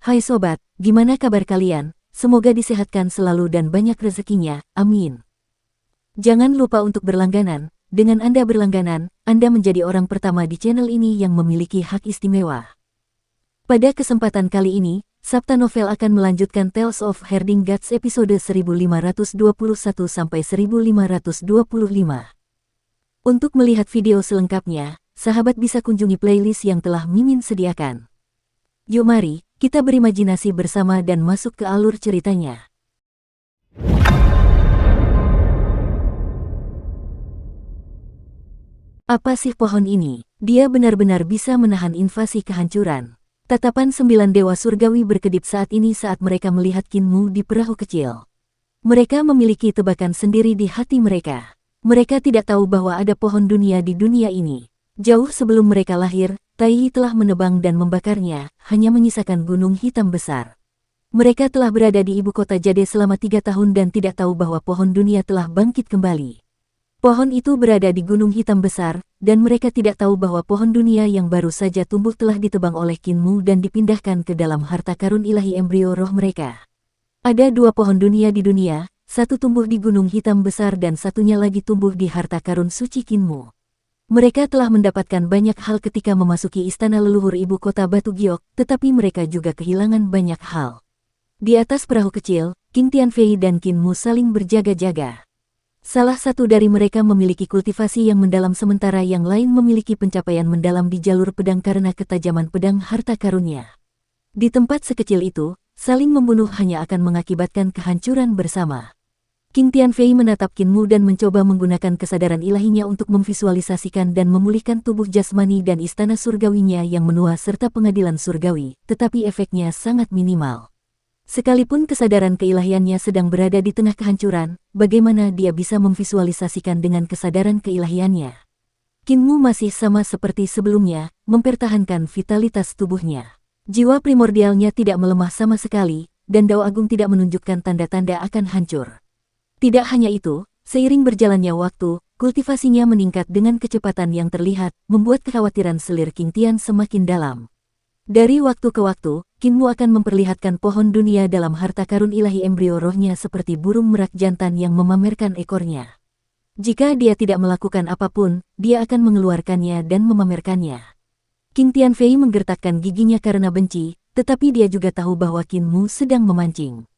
Hai sobat, gimana kabar kalian? Semoga disehatkan selalu dan banyak rezekinya, amin. Jangan lupa untuk berlangganan. Dengan Anda berlangganan, Anda menjadi orang pertama di channel ini yang memiliki hak istimewa. Pada kesempatan kali ini, Sabta Novel akan melanjutkan Tales of Herding Gods episode 1521-1525. Untuk melihat video selengkapnya, sahabat bisa kunjungi playlist yang telah Mimin sediakan. Yuk mari, kita berimajinasi bersama dan masuk ke alur ceritanya. Apa sih pohon ini? Dia benar-benar bisa menahan invasi kehancuran. Tatapan 9 dewa surgawi berkedip saat ini saat mereka melihat Kinmu di perahu kecil. Mereka memiliki tebakan sendiri di hati mereka. Mereka tidak tahu bahwa ada pohon dunia di dunia ini. Jauh sebelum mereka lahir, Taiyi telah menebang dan membakarnya, hanya menyisakan gunung hitam besar. Mereka telah berada di ibu kota Jade selama 3 tahun dan tidak tahu bahwa pohon dunia telah bangkit kembali. Pohon itu berada di gunung hitam besar, dan mereka tidak tahu bahwa pohon dunia yang baru saja tumbuh telah ditebang oleh Kinmu dan dipindahkan ke dalam harta karun ilahi embrio roh mereka. Ada 2 pohon dunia di dunia, satu tumbuh di gunung hitam besar dan satunya lagi tumbuh di harta karun suci Kinmu. Mereka telah mendapatkan banyak hal ketika memasuki istana leluhur ibu kota Batu Giok, tetapi mereka juga kehilangan banyak hal. Di atas perahu kecil, King Tianfei dan Kinmu saling berjaga-jaga. Salah satu dari mereka memiliki kultivasi yang mendalam sementara yang lain memiliki pencapaian mendalam di jalur pedang karena ketajaman pedang harta karunnya. Di tempat sekecil itu, saling membunuh hanya akan mengakibatkan kehancuran bersama. King Tianfei menatap Kinmu dan mencoba menggunakan kesadaran ilahinya untuk memvisualisasikan dan memulihkan tubuh jasmani dan istana surgawinya yang menua serta pengadilan surgawi, tetapi efeknya sangat minimal. Sekalipun kesadaran keilahiannya sedang berada di tengah kehancuran, bagaimana dia bisa memvisualisasikan dengan kesadaran keilahiannya? Kinmu masih sama seperti sebelumnya, mempertahankan vitalitas tubuhnya. Jiwa primordialnya tidak melemah sama sekali, dan Dao Agung tidak menunjukkan tanda-tanda akan hancur. Tidak hanya itu, seiring berjalannya waktu, kultivasinya meningkat dengan kecepatan yang terlihat, membuat kekhawatiran selir King Tian semakin dalam. Dari waktu ke waktu, Kinmu akan memperlihatkan pohon dunia dalam harta karun ilahi embrio rohnya seperti burung merak jantan yang memamerkan ekornya. Jika dia tidak melakukan apapun, dia akan mengeluarkannya dan memamerkannya. King Tianfei menggertakkan giginya karena benci, tetapi dia juga tahu bahwa Kinmu sedang memancing.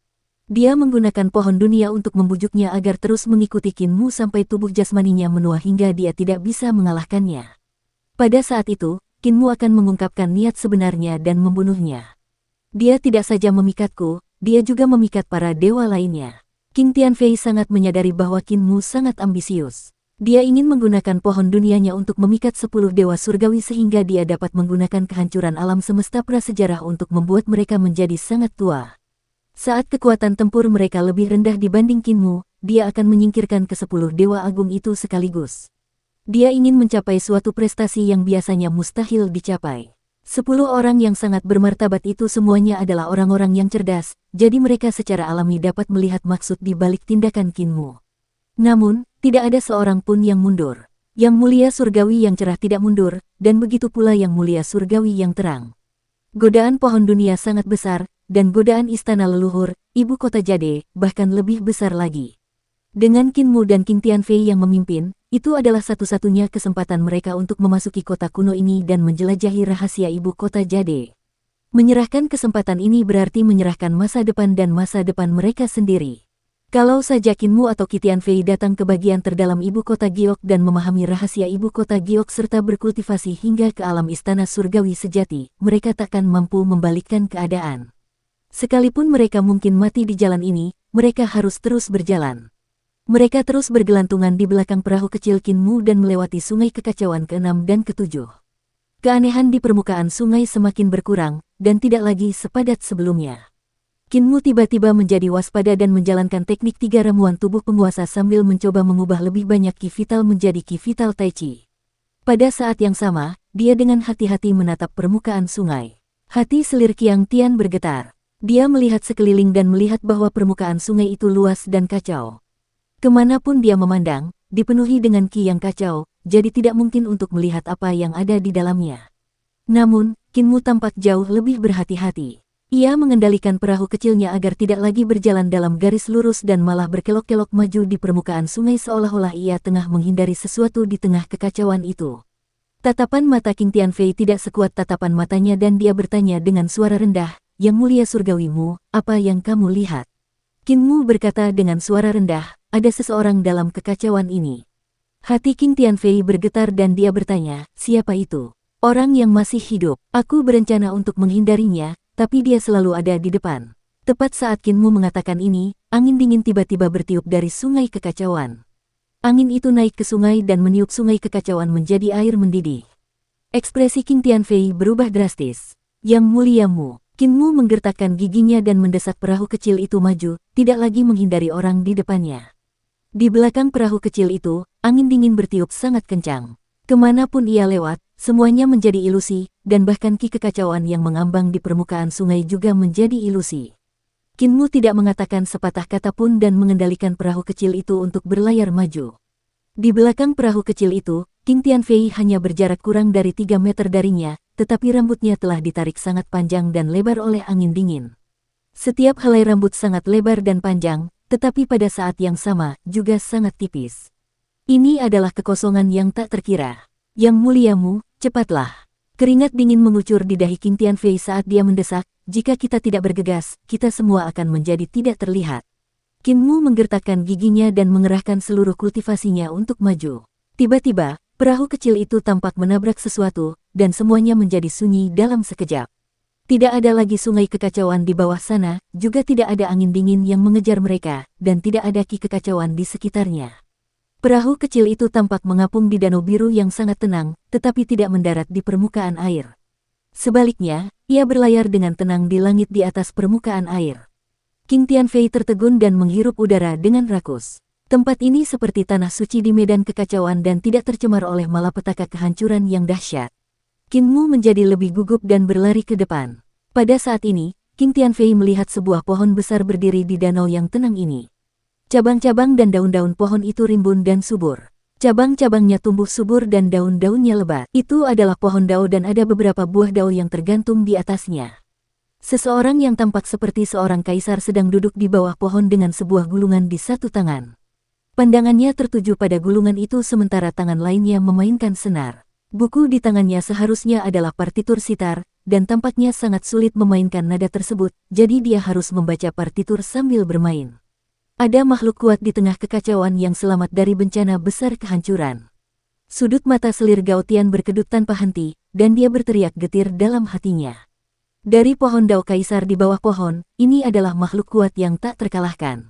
Dia menggunakan pohon dunia untuk membujuknya agar terus mengikuti Kinmu sampai tubuh jasmaninya menua hingga dia tidak bisa mengalahkannya. Pada saat itu, Kinmu akan mengungkapkan niat sebenarnya dan membunuhnya. Dia tidak saja memikatku, dia juga memikat para dewa lainnya. King Tianfei sangat menyadari bahwa Kinmu sangat ambisius. Dia ingin menggunakan pohon dunianya untuk memikat 10 dewa surgawi sehingga dia dapat menggunakan kehancuran alam semesta prasejarah untuk membuat mereka menjadi sangat tua. Saat kekuatan tempur mereka lebih rendah dibanding Kinmu, dia akan menyingkirkan ke-10 dewa agung itu sekaligus. Dia ingin mencapai suatu prestasi yang biasanya mustahil dicapai. 10 orang yang sangat bermartabat itu semuanya adalah orang-orang yang cerdas, jadi mereka secara alami dapat melihat maksud di balik tindakan Kinmu. Namun, tidak ada seorang pun yang mundur. Yang mulia surgawi yang cerah tidak mundur, dan begitu pula yang mulia surgawi yang terang. Godaan pohon dunia sangat besar, dan godaan istana leluhur, ibu kota Jade, bahkan lebih besar lagi. Dengan Kinmu dan King Tianfei yang memimpin, itu adalah satu-satunya kesempatan mereka untuk memasuki kota kuno ini dan menjelajahi rahasia ibu kota Jade. Menyerahkan kesempatan ini berarti menyerahkan masa depan dan masa depan mereka sendiri. Kalau saja Kinmu atau King Tianfei datang ke bagian terdalam ibu kota Giok dan memahami rahasia ibu kota Giok serta berkultivasi hingga ke alam istana surgawi sejati, mereka takkan mampu membalikkan keadaan. Sekalipun mereka mungkin mati di jalan ini, mereka harus terus berjalan. Mereka terus bergelantungan di belakang perahu kecil Kinmu dan melewati sungai kekacauan ke-6 dan ke-7. Keanehan di permukaan sungai semakin berkurang, dan tidak lagi sepadat sebelumnya. Kinmu tiba-tiba menjadi waspada dan menjalankan teknik 3 ramuan tubuh penguasa sambil mencoba mengubah lebih banyak ki vital menjadi ki vital Tai Chi. Pada saat yang sama, dia dengan hati-hati menatap permukaan sungai. Hati selir King Tian bergetar. Dia melihat sekeliling dan melihat bahwa permukaan sungai itu luas dan kacau. Kemanapun dia memandang, dipenuhi dengan ki yang kacau, jadi tidak mungkin untuk melihat apa yang ada di dalamnya. Namun, Kinmu tampak jauh lebih berhati-hati. Ia mengendalikan perahu kecilnya agar tidak lagi berjalan dalam garis lurus dan malah berkelok-kelok maju di permukaan sungai seolah-olah ia tengah menghindari sesuatu di tengah kekacauan itu. Tatapan mata King Tianfei tidak sekuat tatapan matanya dan dia bertanya dengan suara rendah, "Yang mulia surgawimu, apa yang kamu lihat?" Qin Mu berkata dengan suara rendah, "Ada seseorang dalam kekacauan ini." Hati King Tianfei bergetar dan dia bertanya, "Siapa itu?" "Orang yang masih hidup. Aku berencana untuk menghindarinya, tapi dia selalu ada di depan." Tepat saat Qin Mu mengatakan ini, angin dingin tiba-tiba bertiup dari sungai kekacauan. Angin itu naik ke sungai dan meniup sungai kekacauan menjadi air mendidih. Ekspresi King Tianfei berubah drastis. "Yang mulia Mu." Qin Mu menggertakkan giginya dan mendesak perahu kecil itu maju, tidak lagi menghindari orang di depannya. Di belakang perahu kecil itu, angin dingin bertiup sangat kencang. Kemanapun ia lewat, semuanya menjadi ilusi, dan bahkan ki kekacauan yang mengambang di permukaan sungai juga menjadi ilusi. Qin Mu tidak mengatakan sepatah kata pun dan mengendalikan perahu kecil itu untuk berlayar maju. Di belakang perahu kecil itu, King Tianfei hanya berjarak kurang dari 3 meter darinya, tetapi rambutnya telah ditarik sangat panjang dan lebar oleh angin dingin. Setiap helai rambut sangat lebar dan panjang, tetapi pada saat yang sama, juga sangat tipis. Ini adalah kekosongan yang tak terkira. "Yang mulia Mu, cepatlah." Keringat dingin mengucur di dahi King Tianfei saat dia mendesak, "Jika kita tidak bergegas, kita semua akan menjadi tidak terlihat." Qin Mu menggertakkan giginya dan mengerahkan seluruh kultivasinya untuk maju. Tiba-tiba, perahu kecil itu tampak menabrak sesuatu, dan semuanya menjadi sunyi dalam sekejap. Tidak ada lagi sungai kekacauan di bawah sana, juga tidak ada angin dingin yang mengejar mereka, dan tidak ada ki kekacauan di sekitarnya. Perahu kecil itu tampak mengapung di danau biru yang sangat tenang, tetapi tidak mendarat di permukaan air. Sebaliknya, ia berlayar dengan tenang di langit di atas permukaan air. King Tianfei tertegun dan menghirup udara dengan rakus. Tempat ini seperti tanah suci di medan kekacauan dan tidak tercemar oleh malapetaka kehancuran yang dahsyat. Qin Mu menjadi lebih gugup dan berlari ke depan. Pada saat ini, King Tianfei melihat sebuah pohon besar berdiri di danau yang tenang ini. Cabang-cabang dan daun-daun pohon itu rimbun dan subur. Cabang-cabangnya tumbuh subur dan daun-daunnya lebat. Itu adalah pohon dao dan ada beberapa buah dao yang tergantung di atasnya. Seseorang yang tampak seperti seorang kaisar sedang duduk di bawah pohon dengan sebuah gulungan di satu tangan. Pandangannya tertuju pada gulungan itu sementara tangan lainnya memainkan senar. Buku di tangannya seharusnya adalah partitur sitar, dan tampaknya sangat sulit memainkan nada tersebut, jadi dia harus membaca partitur sambil bermain. Ada makhluk kuat di tengah kekacauan yang selamat dari bencana besar kehancuran. Sudut mata selir Gao Tian berkedut tanpa henti, dan dia berteriak getir dalam hatinya. Dari pohon dao kaisar di bawah pohon, ini adalah makhluk kuat yang tak terkalahkan.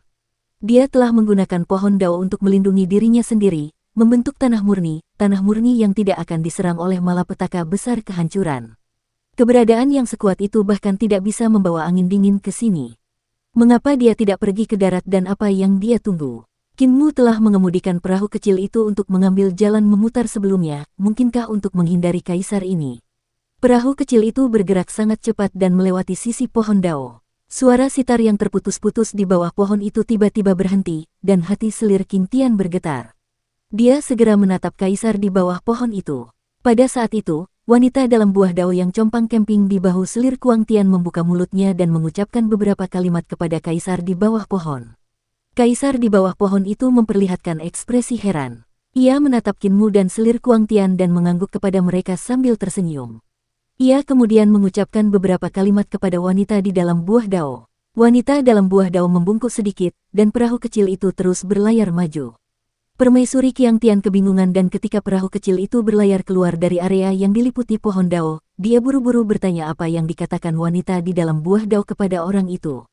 Dia telah menggunakan pohon dao untuk melindungi dirinya sendiri, membentuk tanah murni yang tidak akan diserang oleh malapetaka besar kehancuran. Keberadaan yang sekuat itu bahkan tidak bisa membawa angin dingin ke sini. Mengapa dia tidak pergi ke darat dan apa yang dia tunggu? Qin Mu telah mengemudikan perahu kecil itu untuk mengambil jalan memutar sebelumnya, mungkinkah untuk menghindari kaisar ini? Perahu kecil itu bergerak sangat cepat dan melewati sisi pohon dao. Suara sitar yang terputus-putus di bawah pohon itu tiba-tiba berhenti, dan hati selir King Tian bergetar. Dia segera menatap kaisar di bawah pohon itu. Pada saat itu, wanita dalam buah dao yang compang camping di bahu selir Kuang Tian membuka mulutnya dan mengucapkan beberapa kalimat kepada kaisar di bawah pohon. Kaisar di bawah pohon itu memperlihatkan ekspresi heran. Ia menatap Qin Mu dan selir Kuang Tian dan mengangguk kepada mereka sambil tersenyum. Ia kemudian mengucapkan beberapa kalimat kepada wanita di dalam buah dao. Wanita dalam buah dao membungkuk sedikit, dan perahu kecil itu terus berlayar maju. Permaisuri Qiang Tian kebingungan dan ketika perahu kecil itu berlayar keluar dari area yang diliputi pohon dao, dia buru-buru bertanya apa yang dikatakan wanita di dalam buah dao kepada orang itu.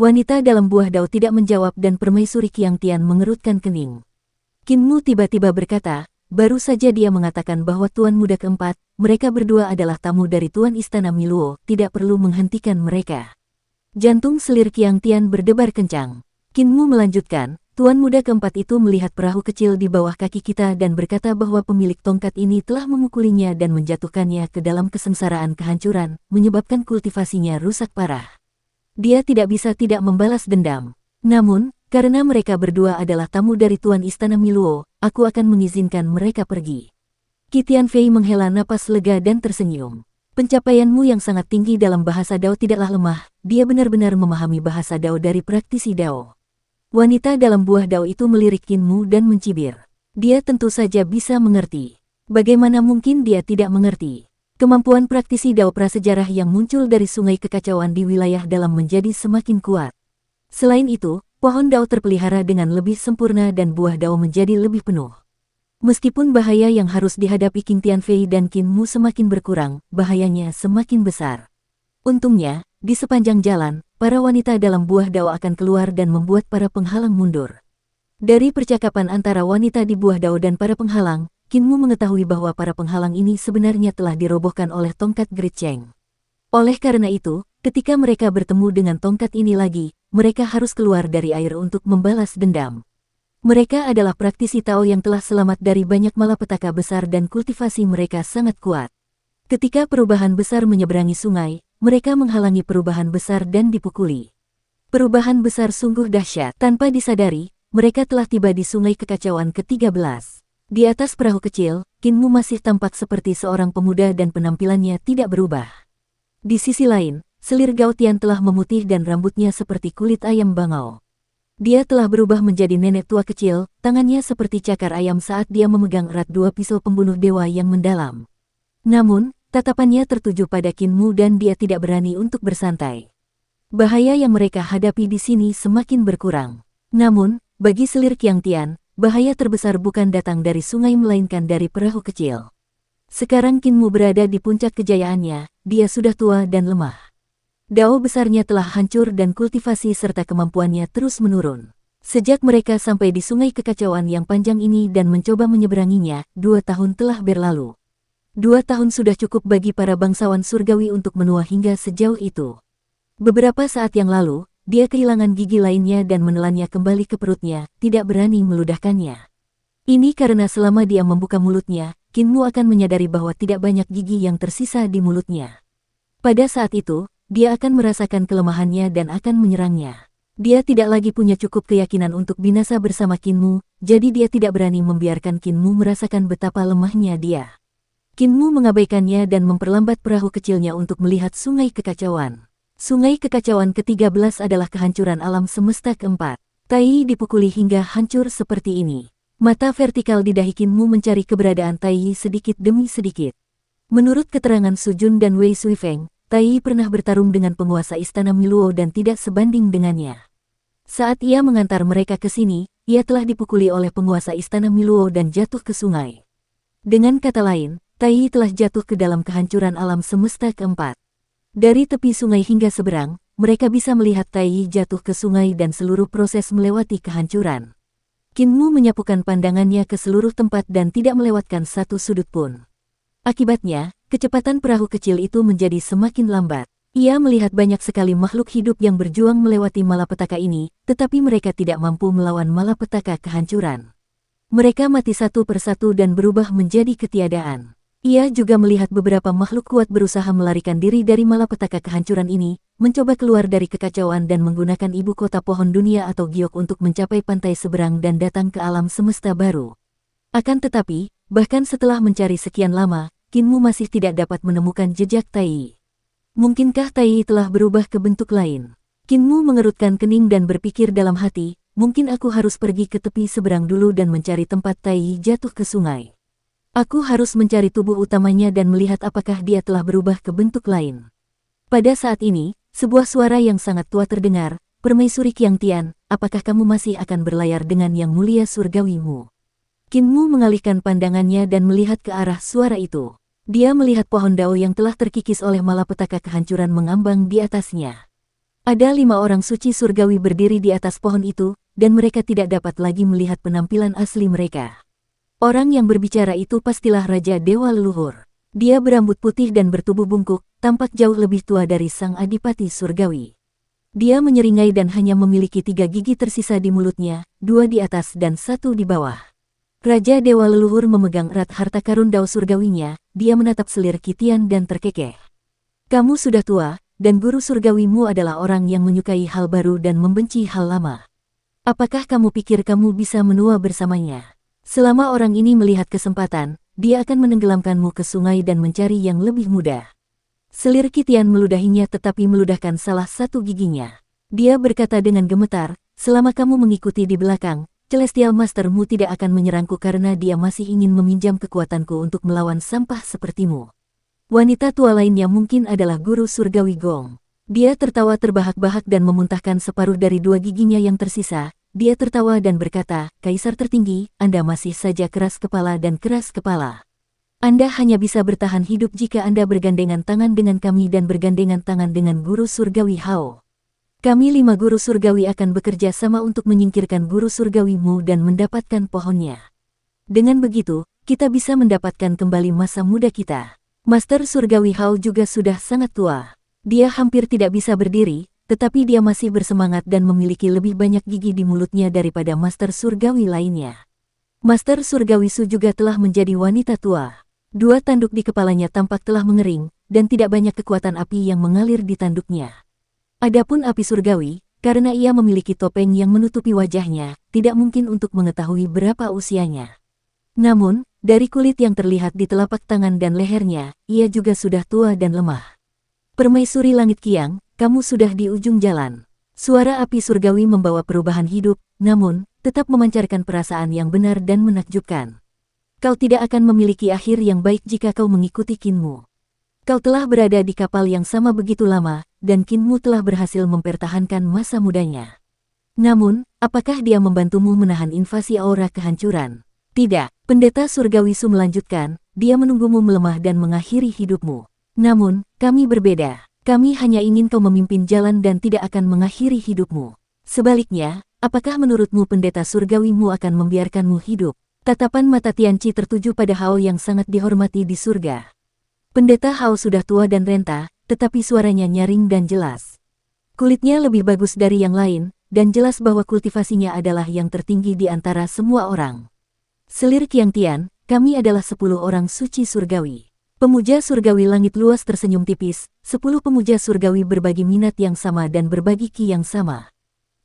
Wanita dalam buah dao tidak menjawab dan permaisuri Qiang Tian mengerutkan kening. Qin Mu tiba-tiba berkata, baru saja dia mengatakan bahwa Tuan Muda keempat, mereka berdua adalah tamu dari Tuan Istana Miluo, tidak perlu menghentikan mereka. Jantung selir Qiang Tian berdebar kencang. Qin Mu melanjutkan, Tuan Muda keempat itu melihat perahu kecil di bawah kaki kita dan berkata bahwa pemilik tongkat ini telah memukulinya dan menjatuhkannya ke dalam kesengsaraan kehancuran, menyebabkan kultivasinya rusak parah. Dia tidak bisa tidak membalas dendam. Namun, karena mereka berdua adalah tamu dari Tuan Istana Miluo, aku akan mengizinkan mereka pergi. Qi Tianfei menghela napas lega dan tersenyum. Pencapaianmu yang sangat tinggi dalam bahasa Dao tidaklah lemah, dia benar-benar memahami bahasa Dao dari praktisi Dao. Wanita dalam buah Dao itu melirik Qin Mu dan mencibir. Dia tentu saja bisa mengerti. Bagaimana mungkin dia tidak mengerti? Kemampuan praktisi Dao prasejarah yang muncul dari sungai kekacauan di wilayah dalam menjadi semakin kuat. Selain itu, pohon Dao terpelihara dengan lebih sempurna dan buah Dao menjadi lebih penuh. Meskipun bahaya yang harus dihadapi King Tianfei dan Qin Mu semakin berkurang, bahayanya semakin besar. Untungnya, di sepanjang jalan, para wanita dalam buah Dao akan keluar dan membuat para penghalang mundur. Dari percakapan antara wanita di buah Dao dan para penghalang, Qin Mu mengetahui bahwa para penghalang ini sebenarnya telah dirobohkan oleh tongkat Great Cheng. Oleh karena itu, ketika mereka bertemu dengan tongkat ini lagi, mereka harus keluar dari air untuk membalas dendam. Mereka adalah praktisi Tao yang telah selamat dari banyak malapetaka besar dan kultivasi mereka sangat kuat. Ketika perubahan besar menyeberangi sungai, mereka menghalangi perubahan besar dan dipukuli. Perubahan besar sungguh dahsyat. Tanpa disadari, mereka telah tiba di sungai kekacauan ke-13. Di atas perahu kecil, Qin Mu masih tampak seperti seorang pemuda dan penampilannya tidak berubah. Di sisi lain, selir Gao Tian telah memutih dan rambutnya seperti kulit ayam bangau. Dia telah berubah menjadi nenek tua kecil, tangannya seperti cakar ayam saat dia memegang erat dua pisau pembunuh dewa yang mendalam. Namun, tatapannya tertuju pada Qin Mu dan dia tidak berani untuk bersantai. Bahaya yang mereka hadapi di sini semakin berkurang. Namun, bagi selir Qiang Tian, bahaya terbesar bukan datang dari sungai melainkan dari perahu kecil. Sekarang Qin Mu berada di puncak kejayaannya, dia sudah tua dan lemah. Dao besarnya telah hancur dan kultivasi serta kemampuannya terus menurun. Sejak mereka sampai di sungai kekacauan yang panjang ini dan mencoba menyeberanginya, 2 tahun telah berlalu. 2 tahun sudah cukup bagi para bangsawan surgawi untuk menua hingga sejauh itu. Beberapa saat yang lalu, dia kehilangan gigi lainnya dan menelannya kembali ke perutnya, tidak berani meludahkannya. Ini karena selama dia membuka mulutnya, Qin Mu akan menyadari bahwa tidak banyak gigi yang tersisa di mulutnya. Pada saat itu, dia akan merasakan kelemahannya dan akan menyerangnya. Dia tidak lagi punya cukup keyakinan untuk binasa bersama Qin Mu, jadi dia tidak berani membiarkan Qin Mu merasakan betapa lemahnya dia. Qin Mu mengabaikannya dan memperlambat perahu kecilnya untuk melihat sungai kekacauan. Sungai kekacauan ke-13 adalah kehancuran alam semesta keempat. Tai dipukuli hingga hancur seperti ini. Mata vertikal di dahi Qin Mu mencari keberadaan Tai sedikit demi sedikit. Menurut keterangan Su Jun dan Wei Suifeng, Tai pernah bertarung dengan penguasa istana Miluo dan tidak sebanding dengannya. Saat ia mengantar mereka ke sini, ia telah dipukuli oleh penguasa istana Miluo dan jatuh ke sungai. Dengan kata lain, Tai telah jatuh ke dalam kehancuran alam semesta keempat. Dari tepi sungai hingga seberang, mereka bisa melihat Tai jatuh ke sungai dan seluruh proses melewati kehancuran. Qin Mu menyapukan pandangannya ke seluruh tempat dan tidak melewatkan satu sudut pun. Akibatnya, kecepatan perahu kecil itu menjadi semakin lambat. Ia melihat banyak sekali makhluk hidup yang berjuang melewati malapetaka ini, tetapi mereka tidak mampu melawan malapetaka kehancuran. Mereka mati satu persatu dan berubah menjadi ketiadaan. Ia juga melihat beberapa makhluk kuat berusaha melarikan diri dari malapetaka kehancuran ini, mencoba keluar dari kekacauan dan menggunakan ibu kota pohon dunia atau giok untuk mencapai pantai seberang dan datang ke alam semesta baru. Akan tetapi, bahkan setelah mencari sekian lama, Qin Mu masih tidak dapat menemukan jejak Tai. Mungkinkah Tai telah berubah ke bentuk lain? Qin Mu mengerutkan kening dan berpikir dalam hati, mungkin aku harus pergi ke tepi seberang dulu dan mencari tempat Tai jatuh ke sungai. Aku harus mencari tubuh utamanya dan melihat apakah dia telah berubah ke bentuk lain. Pada saat ini, sebuah suara yang sangat tua terdengar, "Permaisuri Qiang Tian, apakah kamu masih akan berlayar dengan yang mulia surgawimu?" Qin Mu mengalihkan pandangannya dan melihat ke arah suara itu. Dia melihat pohon Dao yang telah terkikis oleh malapetaka kehancuran mengambang di atasnya. Ada 5 orang suci surgawi berdiri di atas pohon itu, dan mereka tidak dapat lagi melihat penampilan asli mereka. Orang yang berbicara itu pastilah Raja Dewa Leluhur. Dia berambut putih dan bertubuh bungkuk, tampak jauh lebih tua dari sang adipati surgawi. Dia menyeringai dan hanya memiliki 3 gigi tersisa di mulutnya, 2 di atas dan 1 di bawah. Raja Dewa Leluhur memegang erat harta karun Dao surgawinya, dia menatap selir Qitian dan terkekeh. Kamu sudah tua, dan guru surgawimu adalah orang yang menyukai hal baru dan membenci hal lama. Apakah kamu pikir kamu bisa menua bersamanya? Selama orang ini melihat kesempatan, dia akan menenggelamkanmu ke sungai dan mencari yang lebih mudah. Selir Qi Tian meludahinya tetapi meludahkan salah satu giginya. Dia berkata dengan gemetar, selama kamu mengikuti di belakang, Celestial Mastermu tidak akan menyerangku karena dia masih ingin meminjam kekuatanku untuk melawan sampah sepertimu. Wanita tua lainnya mungkin adalah guru surgawi Gong. Dia tertawa terbahak-bahak dan memuntahkan separuh dari dua giginya yang tersisa. Dia tertawa dan berkata, Kaisar tertinggi, Anda masih saja keras kepala dan keras kepala. Anda hanya bisa bertahan hidup jika Anda bergandengan tangan dengan kami dan bergandengan tangan dengan guru surgawi Hao. Kami 5 guru surgawi akan bekerja sama untuk menyingkirkan guru surgawimu dan mendapatkan pohonnya. Dengan begitu, kita bisa mendapatkan kembali masa muda kita. Master surgawi Hao juga sudah sangat tua. Dia hampir tidak bisa berdiri, tetapi dia masih bersemangat dan memiliki lebih banyak gigi di mulutnya daripada master surgawi lainnya. Master surgawi Su juga telah menjadi wanita tua. 2 tanduk di kepalanya tampak telah mengering, dan tidak banyak kekuatan api yang mengalir di tanduknya. Adapun api surgawi, karena ia memiliki topeng yang menutupi wajahnya, tidak mungkin untuk mengetahui berapa usianya. Namun, dari kulit yang terlihat di telapak tangan dan lehernya, ia juga sudah tua dan lemah. Permaisuri Langit Qiang, kamu sudah di ujung jalan. Suara api surgawi membawa perubahan hidup, namun, tetap memancarkan perasaan yang benar dan menakjubkan. Kau tidak akan memiliki akhir yang baik jika kau mengikuti Qinmu. Kau telah berada di kapal yang sama begitu lama, dan Qinmu telah berhasil mempertahankan masa mudanya. Namun, apakah dia membantumu menahan invasi aura kehancuran? Tidak, pendeta surgawi Su melanjutkan, dia menunggumu melemah dan mengakhiri hidupmu. Namun, kami berbeda. Kami hanya ingin kau memimpin jalan dan tidak akan mengakhiri hidupmu. Sebaliknya, apakah menurutmu pendeta surgawimu akan membiarkanmu hidup? Tatapan mata Tianqi tertuju pada Hao yang sangat dihormati di surga. Pendeta Hao sudah tua dan renta, tetapi suaranya nyaring dan jelas. Kulitnya lebih bagus dari yang lain, dan jelas bahwa kultivasinya adalah yang tertinggi di antara semua orang. Selir Qiang Tian, kami adalah 10 orang suci surgawi. Pemuja surgawi langit luas tersenyum tipis, 10 pemuja surgawi berbagi minat yang sama dan berbagi ki yang sama.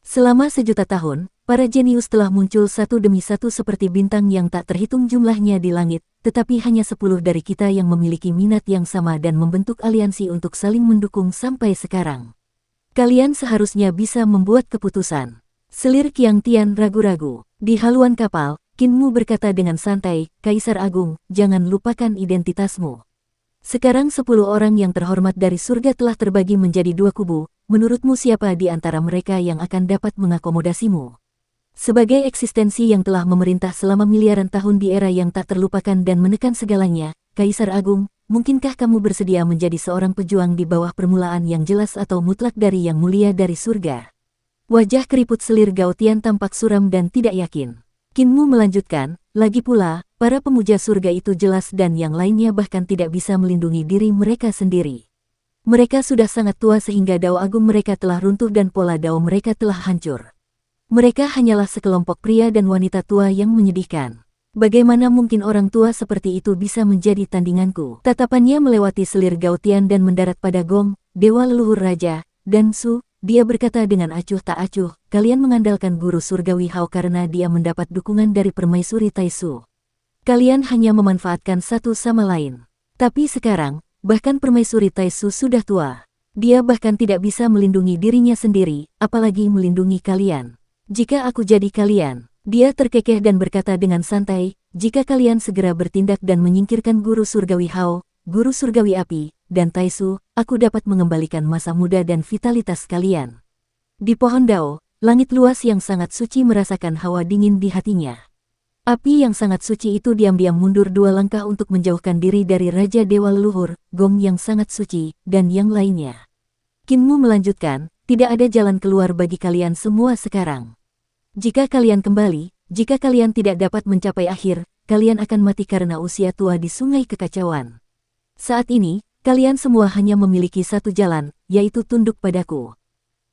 Selama 1.000.000 tahun, para jenius telah muncul satu demi satu seperti bintang yang tak terhitung jumlahnya di langit, tetapi hanya 10 dari kita yang memiliki minat yang sama dan membentuk aliansi untuk saling mendukung sampai sekarang. Kalian seharusnya bisa membuat keputusan. Selir Qiang Tian ragu-ragu. Di haluan kapal, Qinmu berkata dengan santai, Kaisar Agung, jangan lupakan identitasmu. Sekarang 10 orang yang terhormat dari surga telah terbagi menjadi 2 kubu, menurutmu siapa di antara mereka yang akan dapat mengakomodasimu? Sebagai eksistensi yang telah memerintah selama miliaran tahun di era yang tak terlupakan dan menekan segalanya, Kaisar Agung, mungkinkah kamu bersedia menjadi seorang pejuang di bawah permulaan yang jelas atau mutlak dari yang mulia dari surga? Wajah keriput selir Gao Tian tampak suram dan tidak yakin. Qinmu melanjutkan, lagi pula, para pemuja surga itu jelas dan yang lainnya bahkan tidak bisa melindungi diri mereka sendiri. Mereka sudah sangat tua sehingga dao agung mereka telah runtuh dan pola dao mereka telah hancur. Mereka hanyalah sekelompok pria dan wanita tua yang menyedihkan. Bagaimana mungkin orang tua seperti itu bisa menjadi tandinganku? Tatapannya melewati selir Gao Tian dan mendarat pada Gong, dewa leluhur raja, dan Su. Dia berkata dengan acuh tak acuh, kalian mengandalkan guru surgawi Hao karena dia mendapat dukungan dari permaisuri Taisu. Kalian hanya memanfaatkan satu sama lain. Tapi sekarang, bahkan permaisuri Taisu sudah tua. Dia bahkan tidak bisa melindungi dirinya sendiri, apalagi melindungi kalian. Jika aku jadi kalian, dia terkekeh dan berkata dengan santai, jika kalian segera bertindak dan menyingkirkan guru surgawi Hao, guru surgawi api, dan Taisu, aku dapat mengembalikan masa muda dan vitalitas kalian. Di pohon Dao, langit luas yang sangat suci merasakan hawa dingin di hatinya. Api yang sangat suci itu diam-diam mundur 2 langkah untuk menjauhkan diri dari Raja Dewa Leluhur, Gong yang sangat suci, dan yang lainnya. Qinmu melanjutkan, tidak ada jalan keluar bagi kalian semua sekarang. Jika kalian kembali, jika kalian tidak dapat mencapai akhir, kalian akan mati karena usia tua di sungai kekacauan. Saat ini, kalian semua hanya memiliki satu jalan, yaitu tunduk padaku.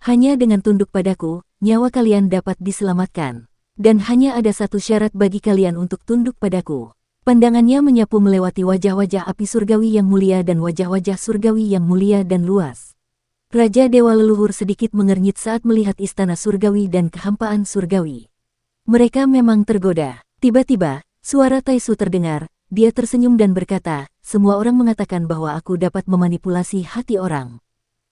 Hanya dengan tunduk padaku, nyawa kalian dapat diselamatkan. Dan hanya ada satu syarat bagi kalian untuk tunduk padaku. Pandangannya menyapu melewati wajah-wajah api surgawi yang mulia dan wajah-wajah surgawi yang mulia dan luas. Raja Dewa Leluhur sedikit mengernyit saat melihat istana surgawi dan kehampaan surgawi. Mereka memang tergoda. Tiba-tiba, suara Taisu terdengar, dia tersenyum dan berkata, semua orang mengatakan bahwa aku dapat memanipulasi hati orang.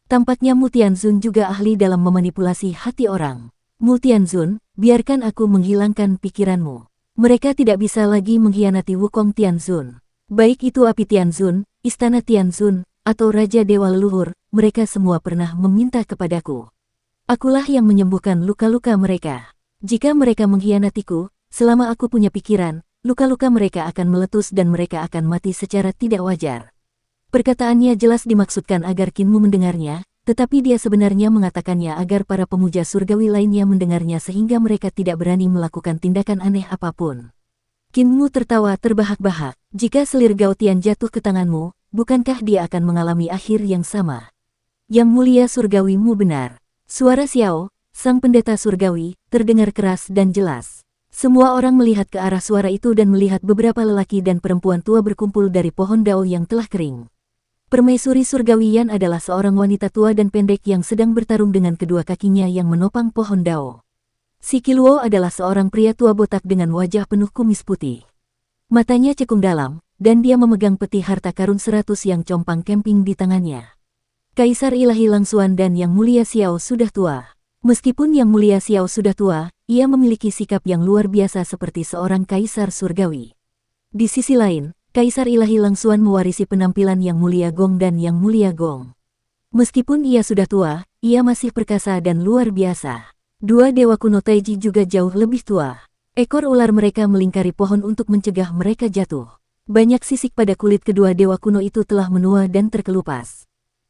Tampaknya Mu Tianzun juga ahli dalam memanipulasi hati orang. Mu Tianzun, biarkan aku menghilangkan pikiranmu. Mereka tidak bisa lagi mengkhianati Wukong Tianzun. Baik itu api Tianzun, istana Tianzun, atau Raja Dewa Leluhur, mereka semua pernah meminta kepadaku. Akulah yang menyembuhkan luka-luka mereka. Jika mereka mengkhianatiku, selama aku punya pikiran, luka-luka mereka akan meletus dan mereka akan mati secara tidak wajar. Perkataannya jelas dimaksudkan agar Qin Mu mendengarnya, tetapi dia sebenarnya mengatakannya agar para pemuja surgawi lainnya mendengarnya sehingga mereka tidak berani melakukan tindakan aneh apapun. Qin Mu tertawa terbahak-bahak. Jika selir Gaotian jatuh ke tanganmu, bukankah dia akan mengalami akhir yang sama? Yang mulia surgawi Mu benar. Suara Xiao, sang pendeta surgawi, terdengar keras dan jelas. Semua orang melihat ke arah suara itu dan melihat beberapa lelaki dan perempuan tua berkumpul dari pohon dao yang telah kering. Permaisuri surgawi Yan adalah seorang wanita tua dan pendek yang sedang bertarung dengan kedua kakinya yang menopang pohon dao. Si Qiluo adalah seorang pria tua botak dengan wajah penuh kumis putih. Matanya cekung dalam, dan dia memegang peti harta karun 100 yang compang camping di tangannya. Kaisar Ilahi Langsuan dan Yang Mulia Xiao sudah tua. Meskipun Yang Mulia Xiao sudah tua, ia memiliki sikap yang luar biasa seperti seorang kaisar surgawi. Di sisi lain, Kaisar Ilahi Langsuan mewarisi penampilan Yang Mulia Gong dan Yang Mulia Gong. Meskipun ia sudah tua, ia masih perkasa dan luar biasa. Dua dewa kuno Taiji juga jauh lebih tua. Ekor ular mereka melingkari pohon untuk mencegah mereka jatuh. Banyak sisik pada kulit kedua dewa kuno itu telah menua dan terkelupas.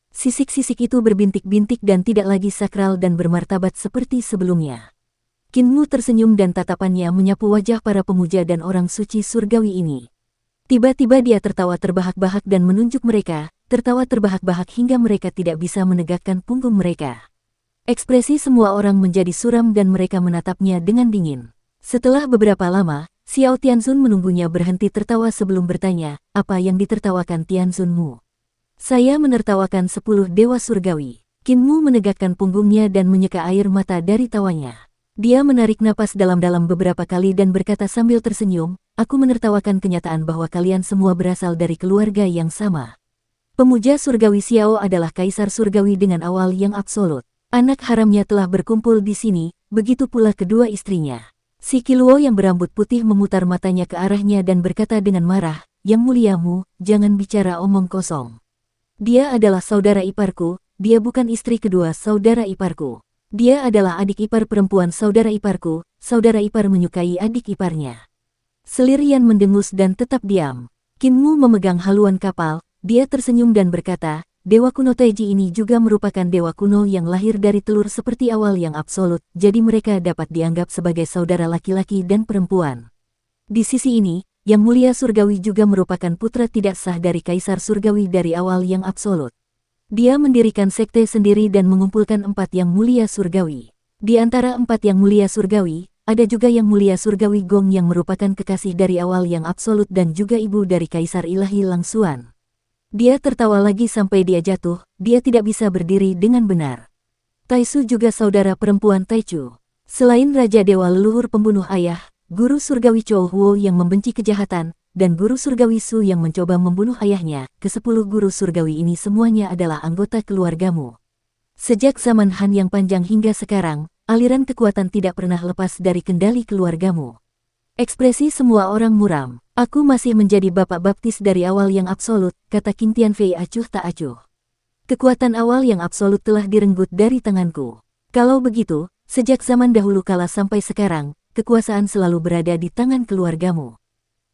Sisik-sisik itu berbintik-bintik dan tidak lagi sakral dan bermartabat seperti sebelumnya. Qin Mu tersenyum dan tatapannya menyapu wajah para pemuja dan orang suci surgawi ini. Tiba-tiba dia tertawa terbahak-bahak dan menunjuk mereka, tertawa terbahak-bahak hingga mereka tidak bisa menegakkan punggung mereka. Ekspresi semua orang menjadi suram dan mereka menatapnya dengan dingin. Setelah beberapa lama, Xiao Tianzun menunggunya berhenti tertawa sebelum bertanya, apa yang ditertawakan Tianzunmu? Saya menertawakan 10 dewa surgawi. Qin Mu menegakkan punggungnya dan menyeka air mata dari tawanya. Dia menarik napas dalam-dalam beberapa kali dan berkata sambil tersenyum, aku menertawakan kenyataan bahwa kalian semua berasal dari keluarga yang sama. Pemuja surgawi Xiao adalah kaisar surgawi dengan awal yang absolut. Anak haramnya telah berkumpul di sini, begitu pula kedua istrinya. Si Qiluo yang berambut putih memutar matanya ke arahnya dan berkata dengan marah, Yang Muliamu, jangan bicara omong kosong. Dia adalah saudara iparku, dia bukan istri kedua saudara iparku. Dia adalah adik ipar perempuan saudara iparku, saudara ipar menyukai adik iparnya. Selir Yan mendengus dan tetap diam. Qin Mu memegang haluan kapal, dia tersenyum dan berkata, Dewa kuno Taiji ini juga merupakan dewa kuno yang lahir dari telur seperti awal yang absolut, jadi mereka dapat dianggap sebagai saudara laki-laki dan perempuan. Di sisi ini, Yang Mulia Surgawi juga merupakan putra tidak sah dari Kaisar Surgawi dari awal yang absolut. Dia mendirikan sekte sendiri dan mengumpulkan 4 Yang Mulia Surgawi. Di antara 4 Yang Mulia Surgawi, ada juga Yang Mulia Surgawi Gong yang merupakan kekasih dari awal yang absolut dan juga ibu dari Kaisar Ilahi Langsuan. Dia tertawa lagi sampai dia jatuh, dia tidak bisa berdiri dengan benar. Taisu juga saudara perempuan Taichu. Selain Raja Dewa Leluhur pembunuh ayah, Guru Surgawi Chou Huo yang membenci kejahatan, dan Guru Surgawi Su yang mencoba membunuh ayahnya, ke-10 Guru Surgawi ini semuanya adalah anggota keluargamu. Sejak zaman Han yang panjang hingga sekarang, aliran kekuatan tidak pernah lepas dari kendali keluargamu. Ekspresi semua orang muram. Aku masih menjadi bapak baptis dari awal yang absolut, kata Qin Tianfei acuh tak acuh. Kekuatan awal yang absolut telah direnggut dari tanganku. Kalau begitu, sejak zaman dahulu kala sampai sekarang, kekuasaan selalu berada di tangan keluargamu.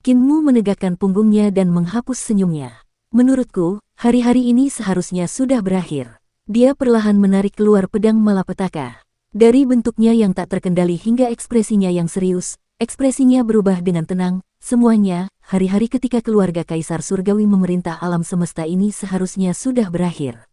Qin Mu menegakkan punggungnya dan menghapus senyumnya. Menurutku, hari-hari ini seharusnya sudah berakhir. Dia perlahan menarik keluar pedang malapetaka. Dari bentuknya yang tak terkendali hingga ekspresinya yang serius, ekspresinya berubah dengan tenang. Semuanya, hari-hari ketika keluarga Kaisar Surgawi memerintah alam semesta ini seharusnya sudah berakhir.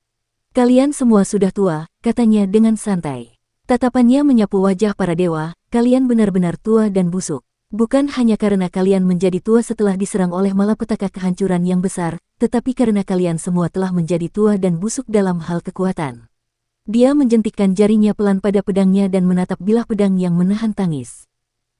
Kalian semua sudah tua, katanya dengan santai. Tatapannya menyapu wajah para dewa, kalian benar-benar tua dan busuk. Bukan hanya karena kalian menjadi tua setelah diserang oleh malapetaka kehancuran yang besar, tetapi karena kalian semua telah menjadi tua dan busuk dalam hal kekuatan. Dia menjentikkan jarinya pelan pada pedangnya dan menatap bilah pedang yang menahan tangis.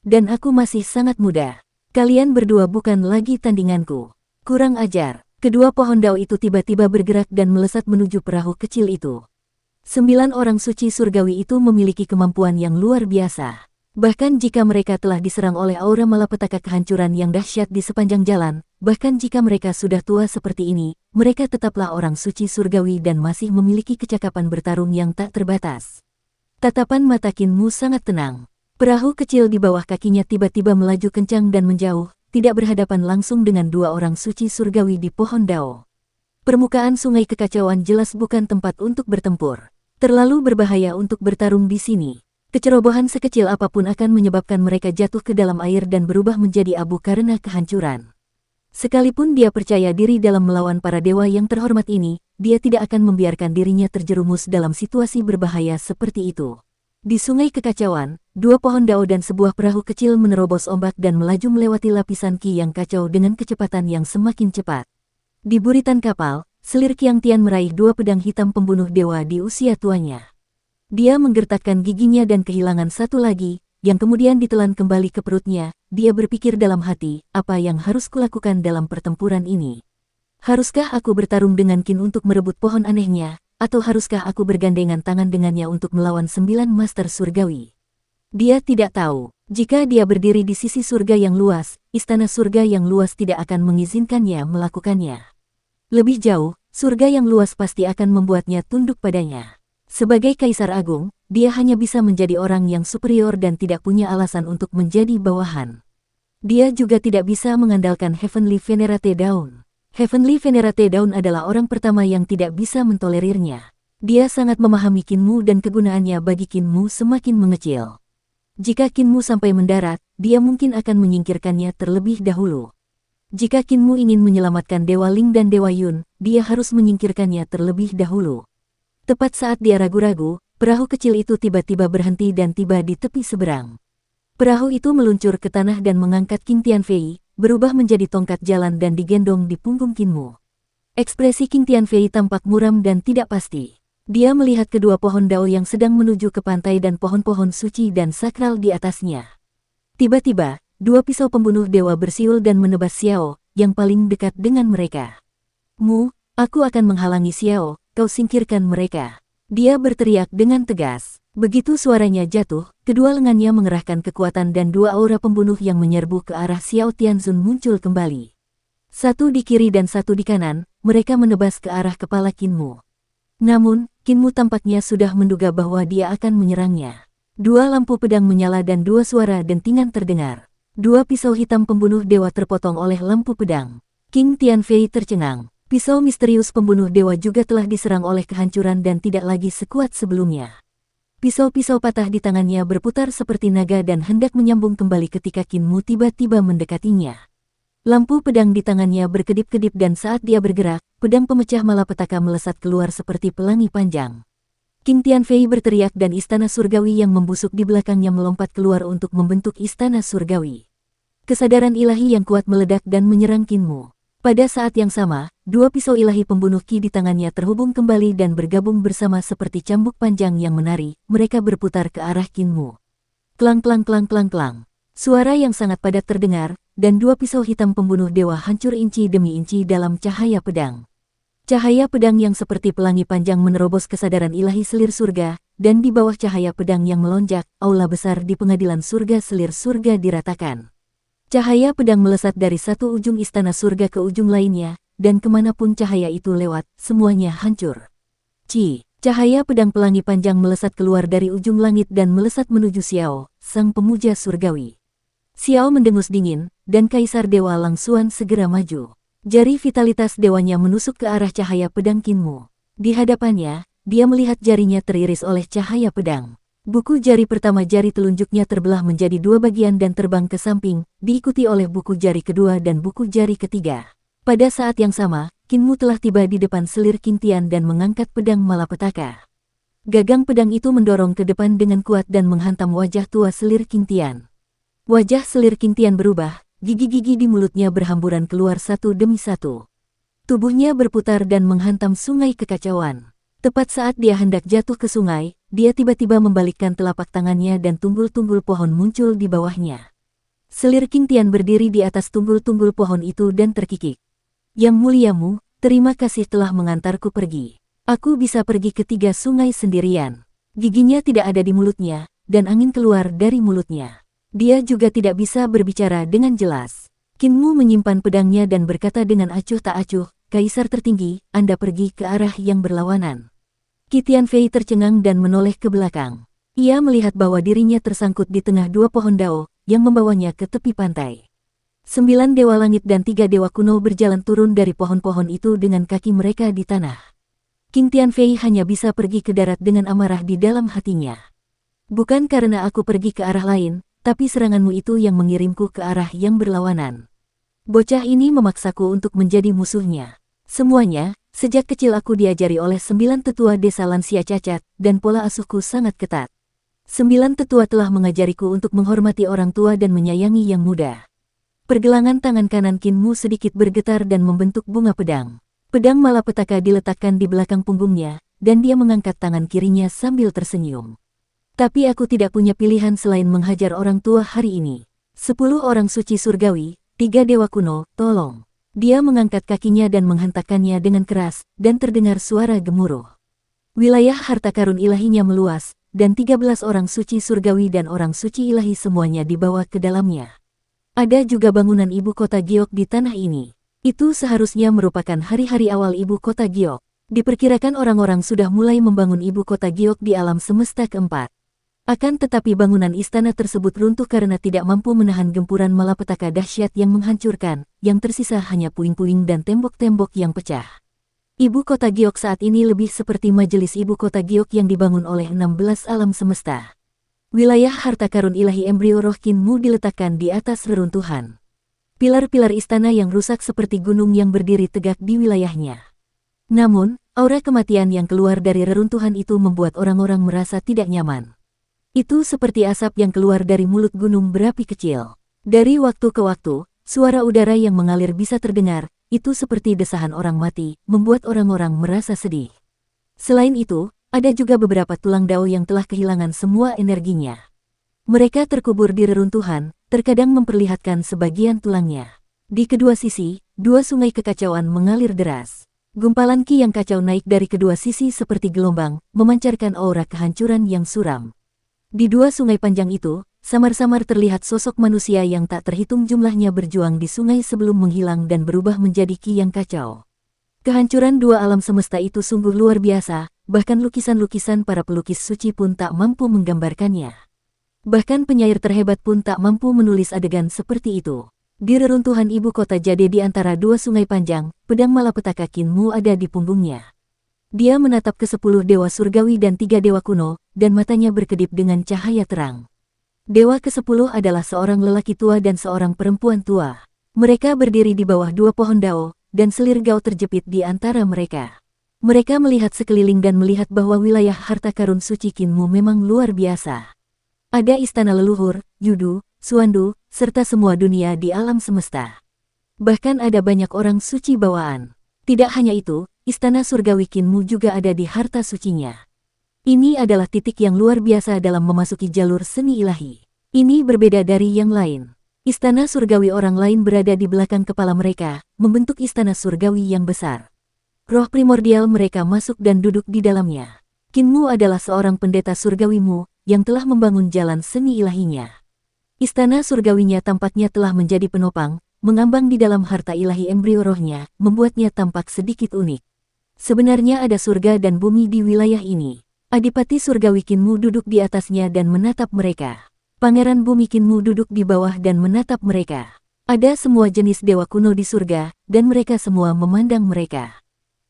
Dan aku masih sangat muda. Kalian berdua bukan lagi tandinganku. Kurang ajar. Kedua pohon dao itu tiba-tiba bergerak dan melesat menuju perahu kecil itu. 9 orang suci surgawi itu memiliki kemampuan yang luar biasa. Bahkan jika mereka telah diserang oleh aura malapetaka kehancuran yang dahsyat di sepanjang jalan, bahkan jika mereka sudah tua seperti ini, mereka tetaplah orang suci surgawi dan masih memiliki kecakapan bertarung yang tak terbatas. Tatapan mata Qin Mu sangat tenang. Perahu kecil di bawah kakinya tiba-tiba melaju kencang dan menjauh, tidak berhadapan langsung dengan 2 orang suci surgawi di pohon dao. Permukaan sungai kekacauan jelas bukan tempat untuk bertempur. Terlalu berbahaya untuk bertarung di sini. Kecerobohan sekecil apapun akan menyebabkan mereka jatuh ke dalam air dan berubah menjadi abu karena kehancuran. Sekalipun dia percaya diri dalam melawan para dewa yang terhormat ini, dia tidak akan membiarkan dirinya terjerumus dalam situasi berbahaya seperti itu. Di sungai kekacauan, 2 pohon dao dan sebuah perahu kecil menerobos ombak dan melaju melewati lapisan ki yang kacau dengan kecepatan yang semakin cepat. Di buritan kapal, selir Qiang Tian meraih 2 pedang hitam pembunuh dewa di usia tuanya. Dia menggertakkan giginya dan kehilangan satu lagi, yang kemudian ditelan kembali ke perutnya. Dia berpikir dalam hati, apa yang harus kulakukan dalam pertempuran ini? Haruskah aku bertarung dengan Qin untuk merebut pohon anehnya? Atau haruskah aku bergandengan tangan dengannya untuk melawan 9 master surgawi? Dia tidak tahu. Jika dia berdiri di sisi surga yang luas, istana surga yang luas tidak akan mengizinkannya melakukannya. Lebih jauh, surga yang luas pasti akan membuatnya tunduk padanya. Sebagai Kaisar Agung, dia hanya bisa menjadi orang yang superior dan tidak punya alasan untuk menjadi bawahan. Dia juga tidak bisa mengandalkan Heavenly Venerate Dawn. Heavenly Venerate Dawn adalah orang pertama yang tidak bisa mentolerirnya. Dia sangat memahami Qin Mu dan kegunaannya bagi Qin Mu semakin mengecil. Jika Qin Mu sampai mendarat, dia mungkin akan menyingkirkannya terlebih dahulu. Jika Qin Mu ingin menyelamatkan Dewa Ling dan Dewa Yun, dia harus menyingkirkannya terlebih dahulu. Tepat saat dia ragu-ragu, perahu kecil itu tiba-tiba berhenti dan tiba di tepi seberang. Perahu itu meluncur ke tanah dan mengangkat Qing Tianfei, berubah menjadi tongkat jalan dan digendong di punggung Qin Mu. Ekspresi Qing Tianfei tampak muram dan tidak pasti. Dia melihat kedua pohon dao yang sedang menuju ke pantai dan pohon-pohon suci dan sakral di atasnya. Tiba-tiba, 2 pisau pembunuh dewa bersiul dan menebas Xiao, yang paling dekat dengan mereka. Mu, aku akan menghalangi Xiao, kau singkirkan mereka. Dia berteriak dengan tegas. Begitu suaranya jatuh, kedua lengannya mengerahkan kekuatan dan 2 aura pembunuh yang menyerbu ke arah Xiao Tianzun muncul kembali. Satu di kiri dan satu di kanan, mereka menebas ke arah kepala Qin Mu. Namun, Qin Mu tampaknya sudah menduga bahwa dia akan menyerangnya. 2 lampu pedang menyala dan 2 suara dentingan terdengar. 2 pisau hitam pembunuh dewa terpotong oleh lampu pedang. Qing Tianfei tercengang. Pisau misterius pembunuh dewa juga telah diserang oleh kehancuran dan tidak lagi sekuat sebelumnya. Pisau-pisau patah di tangannya berputar seperti naga dan hendak menyambung kembali ketika Qin Mu tiba-tiba mendekatinya. Lampu pedang di tangannya berkedip-kedip dan saat dia bergerak, pedang pemecah malapetaka melesat keluar seperti pelangi panjang. Qing Tianfei berteriak dan istana surgawi yang membusuk di belakangnya melompat keluar untuk membentuk istana surgawi. Kesadaran ilahi yang kuat meledak dan menyerang Qin Mu. Pada saat yang sama, 2 pisau ilahi pembunuh Qi di tangannya terhubung kembali dan bergabung bersama seperti cambuk panjang yang menari. Mereka berputar ke arah Qin Mu. Klang klang klang klang klang. Suara yang sangat padat terdengar, dan 2 pisau hitam pembunuh dewa hancur inci demi inci dalam cahaya pedang. Cahaya pedang yang seperti pelangi panjang menerobos kesadaran ilahi selir surga, dan di bawah cahaya pedang yang melonjak, aula besar di pengadilan surga selir surga diratakan. Cahaya pedang melesat dari satu ujung istana surga ke ujung lainnya, dan kemanapun cahaya itu lewat, semuanya hancur. Cahaya pedang pelangi panjang melesat keluar dari ujung langit dan melesat menuju Xiao, sang pemuja surgawi. Xiao mendengus dingin, dan Kaisar Dewa Langsuan segera maju. Jari vitalitas dewanya menusuk ke arah cahaya pedang Qin Mu. Di hadapannya, dia melihat jarinya teriris oleh cahaya pedang. Buku jari pertama jari telunjuknya terbelah menjadi 2 bagian dan terbang ke samping, diikuti oleh buku jari kedua dan buku jari ketiga. Pada saat yang sama, Qin Mu telah tiba di depan selir Qing Tian dan mengangkat pedang malapetaka. Gagang pedang itu mendorong ke depan dengan kuat dan menghantam wajah tua selir Qing Tian. Wajah selir Qing Tian berubah, gigi-gigi di mulutnya berhamburan keluar satu demi satu. Tubuhnya berputar dan menghantam sungai kekacauan. Tepat saat dia hendak jatuh ke sungai, dia tiba-tiba membalikkan telapak tangannya dan tunggul-tunggul pohon muncul di bawahnya. Selir Qing Tian berdiri di atas tunggul-tunggul pohon itu dan terkikik. Yang muliamu, terima kasih telah mengantarku pergi. Aku bisa pergi ke 3 sungai sendirian. Giginya tidak ada di mulutnya, dan angin keluar dari mulutnya. Dia juga tidak bisa berbicara dengan jelas. Qin Mu menyimpan pedangnya dan berkata dengan acuh tak acuh, Kaisar tertinggi, Anda pergi ke arah yang berlawanan. Qi Tianfei tercengang dan menoleh ke belakang. Ia melihat bahwa dirinya tersangkut di tengah 2 pohon dao, yang membawanya ke tepi pantai. 9 dewa langit dan 3 dewa kuno berjalan turun dari pohon-pohon itu dengan kaki mereka di tanah. Qin Tianfei hanya bisa pergi ke darat dengan amarah di dalam hatinya. Bukan karena aku pergi ke arah lain, tapi seranganmu itu yang mengirimku ke arah yang berlawanan. Bocah ini memaksaku untuk menjadi musuhnya. Semuanya, sejak kecil aku diajari oleh 9 tetua desa lansia cacat, dan pola asuhku sangat ketat. 9 tetua telah mengajariku untuk menghormati orang tua dan menyayangi yang muda. Pergelangan tangan kanan Qin Mu sedikit bergetar dan membentuk bunga pedang. Pedang malapetaka diletakkan di belakang punggungnya, dan dia mengangkat tangan kirinya sambil tersenyum. Tapi aku tidak punya pilihan selain menghajar orang tua hari ini. 10 orang suci surgawi, 3 dewa kuno, tolong. Dia mengangkat kakinya dan menghentakkannya dengan keras, dan terdengar suara gemuruh. Wilayah harta karun ilahinya meluas, dan 13 orang suci surgawi dan orang suci ilahi semuanya dibawa ke dalamnya. Ada juga bangunan ibu kota Giok di tanah ini. Itu seharusnya merupakan hari-hari awal ibu kota Giok. Diperkirakan orang-orang sudah mulai membangun ibu kota Giok di alam semesta keempat. Akan tetapi bangunan istana tersebut runtuh karena tidak mampu menahan gempuran malapetaka dahsyat yang menghancurkan, yang tersisa hanya puing-puing dan tembok-tembok yang pecah. Ibu kota Giok saat ini lebih seperti majelis ibu kota Giok yang dibangun oleh 16 alam semesta. Wilayah harta karun ilahi embrio roh Qin Mu diletakkan di atas reruntuhan. Pilar-pilar istana yang rusak seperti gunung yang berdiri tegak di wilayahnya. Namun, aura kematian yang keluar dari reruntuhan itu membuat orang-orang merasa tidak nyaman. Itu seperti asap yang keluar dari mulut gunung berapi kecil. Dari waktu ke waktu, suara udara yang mengalir bisa terdengar, itu seperti desahan orang mati, membuat orang-orang merasa sedih. Selain itu, ada juga beberapa tulang dao yang telah kehilangan semua energinya. Mereka terkubur di reruntuhan, terkadang memperlihatkan sebagian tulangnya. Di kedua sisi, 2 sungai kekacauan mengalir deras. Gumpalan ki yang kacau naik dari kedua sisi seperti gelombang, memancarkan aura kehancuran yang suram. Di 2 sungai panjang itu, samar-samar terlihat sosok manusia yang tak terhitung jumlahnya berjuang di sungai sebelum menghilang dan berubah menjadi ki yang kacau. Kehancuran 2 alam semesta itu sungguh luar biasa, bahkan lukisan-lukisan para pelukis suci pun tak mampu menggambarkannya. Bahkan penyair terhebat pun tak mampu menulis adegan seperti itu. Di reruntuhan ibu kota Jade di antara 2 sungai panjang, pedang malapetaka Qin Mu ada di punggungnya. Dia menatap ke 10 dewa surgawi dan 3 dewa kuno, dan matanya berkedip dengan cahaya terang. Dewa ke-10 adalah seorang lelaki tua dan seorang perempuan tua. Mereka berdiri di bawah 2 pohon dao, dan selir gao terjepit di antara mereka. Mereka melihat sekeliling dan melihat bahwa wilayah harta karun suci Qin Mu memang luar biasa. Ada istana leluhur, Yudu, Suandu, serta semua dunia di alam semesta. Bahkan ada banyak orang suci bawaan. Tidak hanya itu, istana surgawi Qin Mu juga ada di harta sucinya. Ini adalah titik yang luar biasa dalam memasuki jalur seni ilahi. Ini berbeda dari yang lain. Istana surgawi orang lain berada di belakang kepala mereka, membentuk istana surgawi yang besar. Roh primordial mereka masuk dan duduk di dalamnya. Qin Mu adalah seorang pendeta surgawi Mu, yang telah membangun jalan seni ilahinya. Istana surgawinya tampaknya telah menjadi penopang, mengambang di dalam harta ilahi embrio rohnya, membuatnya tampak sedikit unik. Sebenarnya ada surga dan bumi di wilayah ini. Adipati surgawi Qin Mu duduk di atasnya dan menatap mereka. Pangeran bumi Qin Mu duduk di bawah dan menatap mereka. Ada semua jenis dewa kuno di surga, dan mereka semua memandang mereka.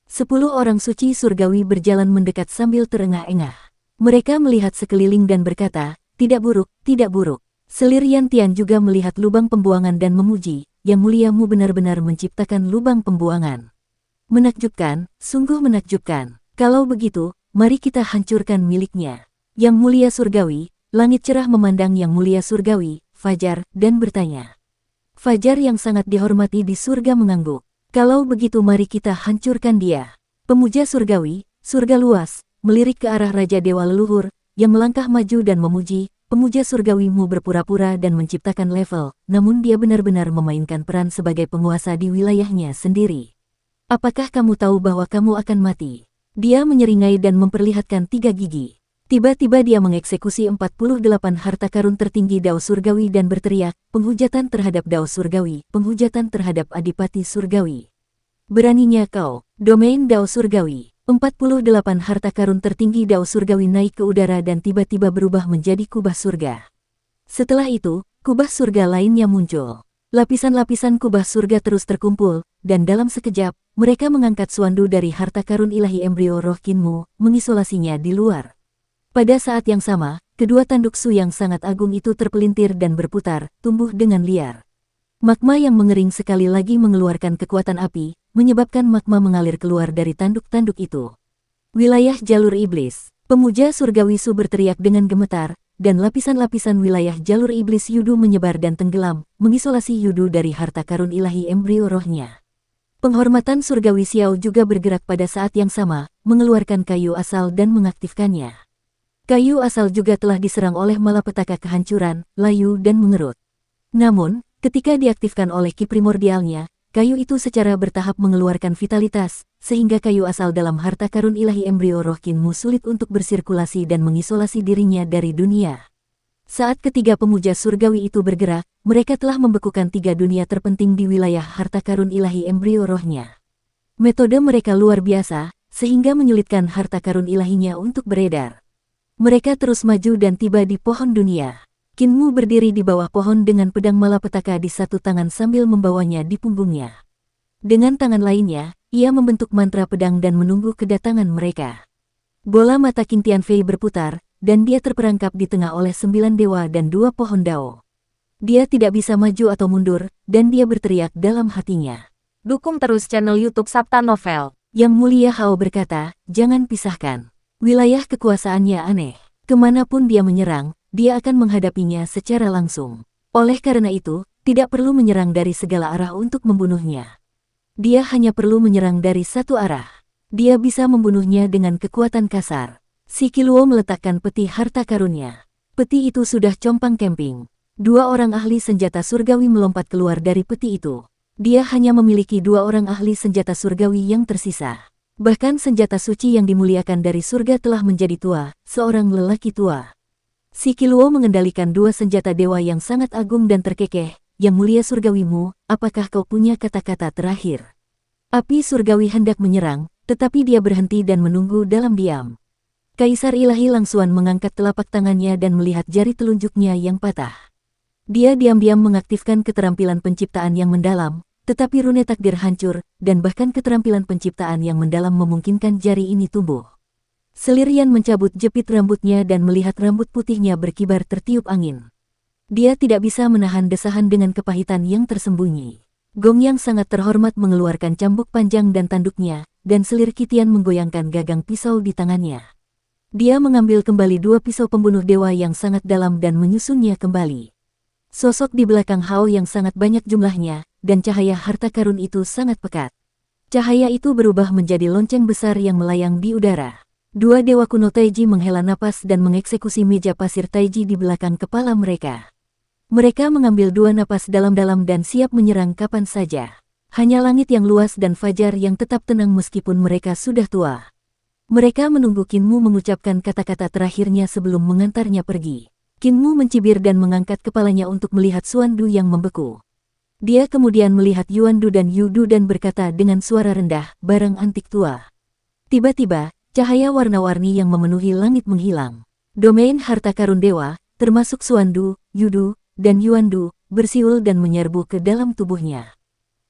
10 orang suci surgawi berjalan mendekat sambil terengah-engah. Mereka melihat sekeliling dan berkata, tidak buruk, tidak buruk. Selir Yan Tian juga melihat lubang pembuangan dan memuji, Yang Mulia-Mu benar-benar menciptakan lubang pembuangan. Menakjubkan, sungguh menakjubkan. Kalau begitu, mari kita hancurkan miliknya. Yang Mulia Surgawi, langit cerah memandang Yang Mulia Surgawi, Fajar, dan bertanya. Fajar yang sangat dihormati di surga mengangguk. Kalau begitu mari kita hancurkan dia. Pemuja surgawi, surga luas, melirik ke arah Raja Dewa Leluhur, yang melangkah maju dan memuji. Pemuja surgawimu berpura-pura dan menciptakan level, namun dia benar-benar memainkan peran sebagai penguasa di wilayahnya sendiri. Apakah kamu tahu bahwa kamu akan mati? Dia menyeringai dan memperlihatkan 3 gigi. Tiba-tiba dia mengeksekusi 48 harta karun tertinggi Dao Surgawi dan berteriak, penghujatan terhadap Dao Surgawi, penghujatan terhadap Adipati Surgawi. Beraninya kau, domain Dao Surgawi. 48 harta karun tertinggi Dao Surgawi naik ke udara dan tiba-tiba berubah menjadi kubah surga. Setelah itu, kubah surga lainnya muncul. Lapisan-lapisan kubah surga terus terkumpul, dan dalam sekejap, mereka mengangkat Suandu dari harta karun ilahi embrio roh Kinmu, mengisolasinya di luar. Pada saat yang sama, kedua tanduk Su yang sangat agung itu terpelintir dan berputar, tumbuh dengan liar. Magma yang mengering sekali lagi mengeluarkan kekuatan api, menyebabkan magma mengalir keluar dari tanduk-tanduk itu. Wilayah jalur iblis. Pemuja surgawi Su berteriak dengan gemetar, dan lapisan-lapisan wilayah jalur iblis Yudu menyebar dan tenggelam, mengisolasi Yudu dari harta karun ilahi embrio rohnya. Penghormatan surgawi Xiao juga bergerak pada saat yang sama, mengeluarkan kayu asal dan mengaktifkannya. Kayu asal juga telah diserang oleh malapetaka kehancuran, layu dan mengerut. Namun, ketika diaktifkan oleh ki primordialnya, kayu itu secara bertahap mengeluarkan vitalitas, sehingga kayu asal dalam harta karun ilahi embrio roh Kinmu sulit untuk bersirkulasi dan mengisolasi dirinya dari dunia. Saat ketiga pemuja surgawi itu bergerak, mereka telah membekukan 3 dunia terpenting di wilayah harta karun ilahi embrio rohnya. Metode mereka luar biasa, sehingga menyulitkan harta karun ilahinya untuk beredar. Mereka terus maju dan tiba di pohon dunia. Kinmu berdiri di bawah pohon dengan pedang malapetaka di satu tangan sambil membawanya di punggungnya. Dengan tangan lainnya, ia membentuk mantra pedang dan menunggu kedatangan mereka. Bola mata Qin Tianfei berputar, dan dia terperangkap di tengah oleh 9 dewa dan 2 pohon Dao. Dia tidak bisa maju atau mundur, dan dia berteriak dalam hatinya. Dukung terus channel YouTube Sabta Novel. Yang Mulia Hao berkata, jangan pisahkan. Wilayah kekuasaannya aneh. Kemanapun dia menyerang, dia akan menghadapinya secara langsung. Oleh karena itu, tidak perlu menyerang dari segala arah untuk membunuhnya. Dia hanya perlu menyerang dari satu arah. Dia bisa membunuhnya dengan kekuatan kasar. Si Qiluo meletakkan peti harta karunnya. Peti itu sudah compang-camping. 2 orang ahli senjata surgawi melompat keluar dari peti itu. Dia hanya memiliki 2 orang ahli senjata surgawi yang tersisa. Bahkan senjata suci yang dimuliakan dari surga telah menjadi tua, seorang lelaki tua. Si Qiluo mengendalikan 2 senjata dewa yang sangat agung dan terkekeh. Yang Mulia Surgawimu, apakah kau punya kata-kata terakhir? Api surgawi hendak menyerang, tetapi dia berhenti dan menunggu dalam diam. Kaisar ilahi Langsuan mengangkat telapak tangannya dan melihat jari telunjuknya yang patah. Dia diam-diam mengaktifkan keterampilan penciptaan yang mendalam, tetapi rune takdir hancur, dan bahkan keterampilan penciptaan yang mendalam memungkinkan jari ini tumbuh. Selirian mencabut jepit rambutnya dan melihat rambut putihnya berkibar tertiup angin. Dia tidak bisa menahan desahan dengan kepahitan yang tersembunyi. Gong yang sangat terhormat mengeluarkan cambuk panjang dan tanduknya, dan selir Kitian menggoyangkan gagang pisau di tangannya. Dia mengambil kembali 2 pisau pembunuh dewa yang sangat dalam dan menyusunnya kembali. Sosok di belakang Hao yang sangat banyak jumlahnya, dan cahaya harta karun itu sangat pekat. Cahaya itu berubah menjadi lonceng besar yang melayang di udara. 2 dewa kuno Taiji menghela napas dan mengeksekusi meja pasir Taiji di belakang kepala mereka. Mereka mengambil 2 napas dalam-dalam dan siap menyerang kapan saja. Hanya langit yang luas dan fajar yang tetap tenang meskipun mereka sudah tua. Mereka menunggu Kinmu mengucapkan kata-kata terakhirnya sebelum mengantarnya pergi. Kinmu mencibir dan mengangkat kepalanya untuk melihat Suandu yang membeku. Dia kemudian melihat Yuandu dan Yudu dan berkata dengan suara rendah, barang antik tua. Tiba-tiba, cahaya warna-warni yang memenuhi langit menghilang. Domain harta karun dewa, termasuk Suandu, Yudu, dan Yuandu, bersiul dan menyerbu ke dalam tubuhnya.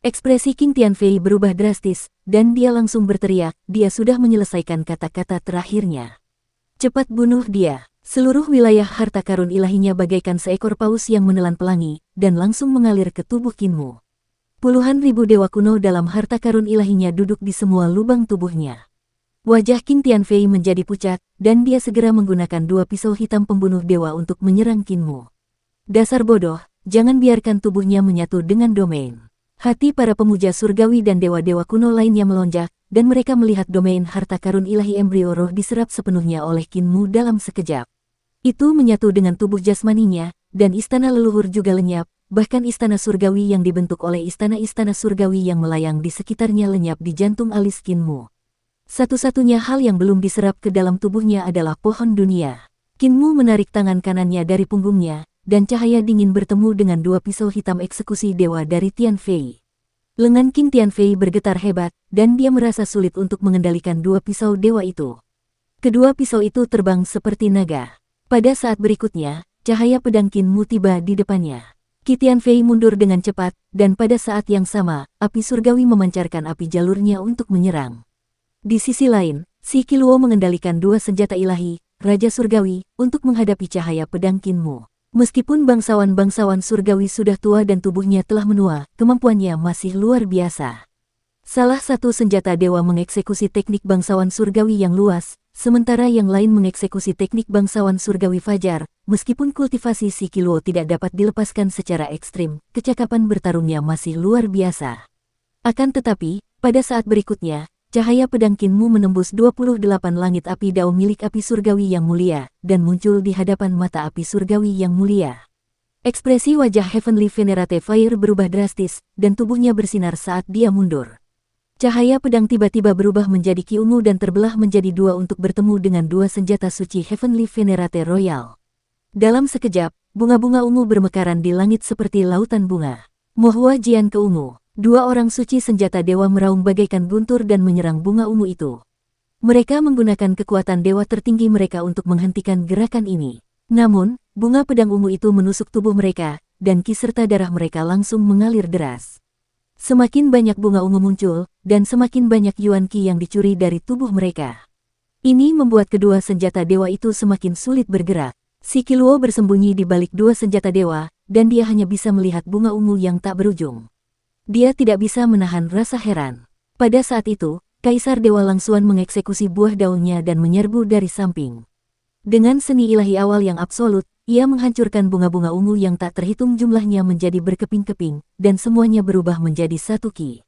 Ekspresi Qin Tianfei berubah drastis, dan dia langsung berteriak, dia sudah menyelesaikan kata-kata terakhirnya. Cepat bunuh dia. Seluruh wilayah harta karun ilahinya bagaikan seekor paus yang menelan pelangi, dan langsung mengalir ke tubuh Kinmu. Puluhan ribu dewa kuno dalam harta karun ilahinya duduk di semua lubang tubuhnya. Wajah Qin Tianfei menjadi pucat, dan dia segera menggunakan 2 pisau hitam pembunuh dewa untuk menyerang Kinmu. Dasar bodoh, jangan biarkan tubuhnya menyatu dengan domain. Hati para pemuja surgawi dan dewa-dewa kuno lainnya melonjak, dan mereka melihat domain harta karun ilahi embrio roh diserap sepenuhnya oleh Kinmu dalam sekejap. Itu menyatu dengan tubuh jasmaninya, dan istana leluhur juga lenyap, bahkan istana surgawi yang dibentuk oleh istana-istana surgawi yang melayang di sekitarnya lenyap di jantung alis Qin Mu. Satu-satunya hal yang belum diserap ke dalam tubuhnya adalah pohon dunia. Qin Mu menarik tangan kanannya dari punggungnya, dan cahaya dingin bertemu dengan dua pisau hitam eksekusi dewa dari Tian Fei. Lengan King Tian Fei bergetar hebat, dan dia merasa sulit untuk mengendalikan dua pisau dewa itu. Kedua pisau itu terbang seperti naga. Pada saat berikutnya, cahaya pedang Qin Mu tiba di depannya. Qi Tian Fei mundur dengan cepat, dan pada saat yang sama, api surgawi memancarkan api jalurnya untuk menyerang. Di sisi lain, Si Qiluo mengendalikan dua senjata ilahi, Raja Surgawi, untuk menghadapi cahaya pedang Qin Mu. Meskipun bangsawan-bangsawan surgawi sudah tua dan tubuhnya telah menua, kemampuannya masih luar biasa. Salah satu senjata dewa mengeksekusi teknik bangsawan surgawi yang luas, sementara yang lain mengeksekusi teknik bangsawan surgawi fajar. Meskipun kultivasi Si Qiluo tidak dapat dilepaskan secara ekstrim, kecakapan bertarungnya masih luar biasa. Akan tetapi, pada saat berikutnya, cahaya pedang Qin Mu menembus 28 langit api dao milik api surgawi yang mulia, dan muncul di hadapan mata api surgawi yang mulia. Ekspresi wajah Heavenly Venerate Fire berubah drastis, dan tubuhnya bersinar saat dia mundur. Cahaya pedang tiba-tiba berubah menjadi ki ungu dan terbelah menjadi dua untuk bertemu dengan dua senjata suci Heavenly Venerate Royal. Dalam sekejap, bunga-bunga ungu bermekaran di langit seperti lautan bunga. Mohua Jian keungu. Dua orang suci senjata dewa meraung bagaikan guntur dan menyerang bunga ungu itu. Mereka menggunakan kekuatan dewa tertinggi mereka untuk menghentikan gerakan ini. Namun, bunga pedang ungu itu menusuk tubuh mereka, dan ki serta darah mereka langsung mengalir deras. Semakin banyak bunga ungu muncul, dan semakin banyak yuan ki yang dicuri dari tubuh mereka. Ini membuat kedua senjata dewa itu semakin sulit bergerak. Si Qiluo bersembunyi di balik dua senjata dewa, dan dia hanya bisa melihat bunga ungu yang tak berujung. Dia tidak bisa menahan rasa heran. Pada saat itu, Kaisar Dewa Langsuan mengeksekusi buah daunnya dan menyerbu dari samping. Dengan seni ilahi awal yang absolut, ia menghancurkan bunga-bunga ungu yang tak terhitung jumlahnya menjadi berkeping-keping, dan semuanya berubah menjadi satu ki.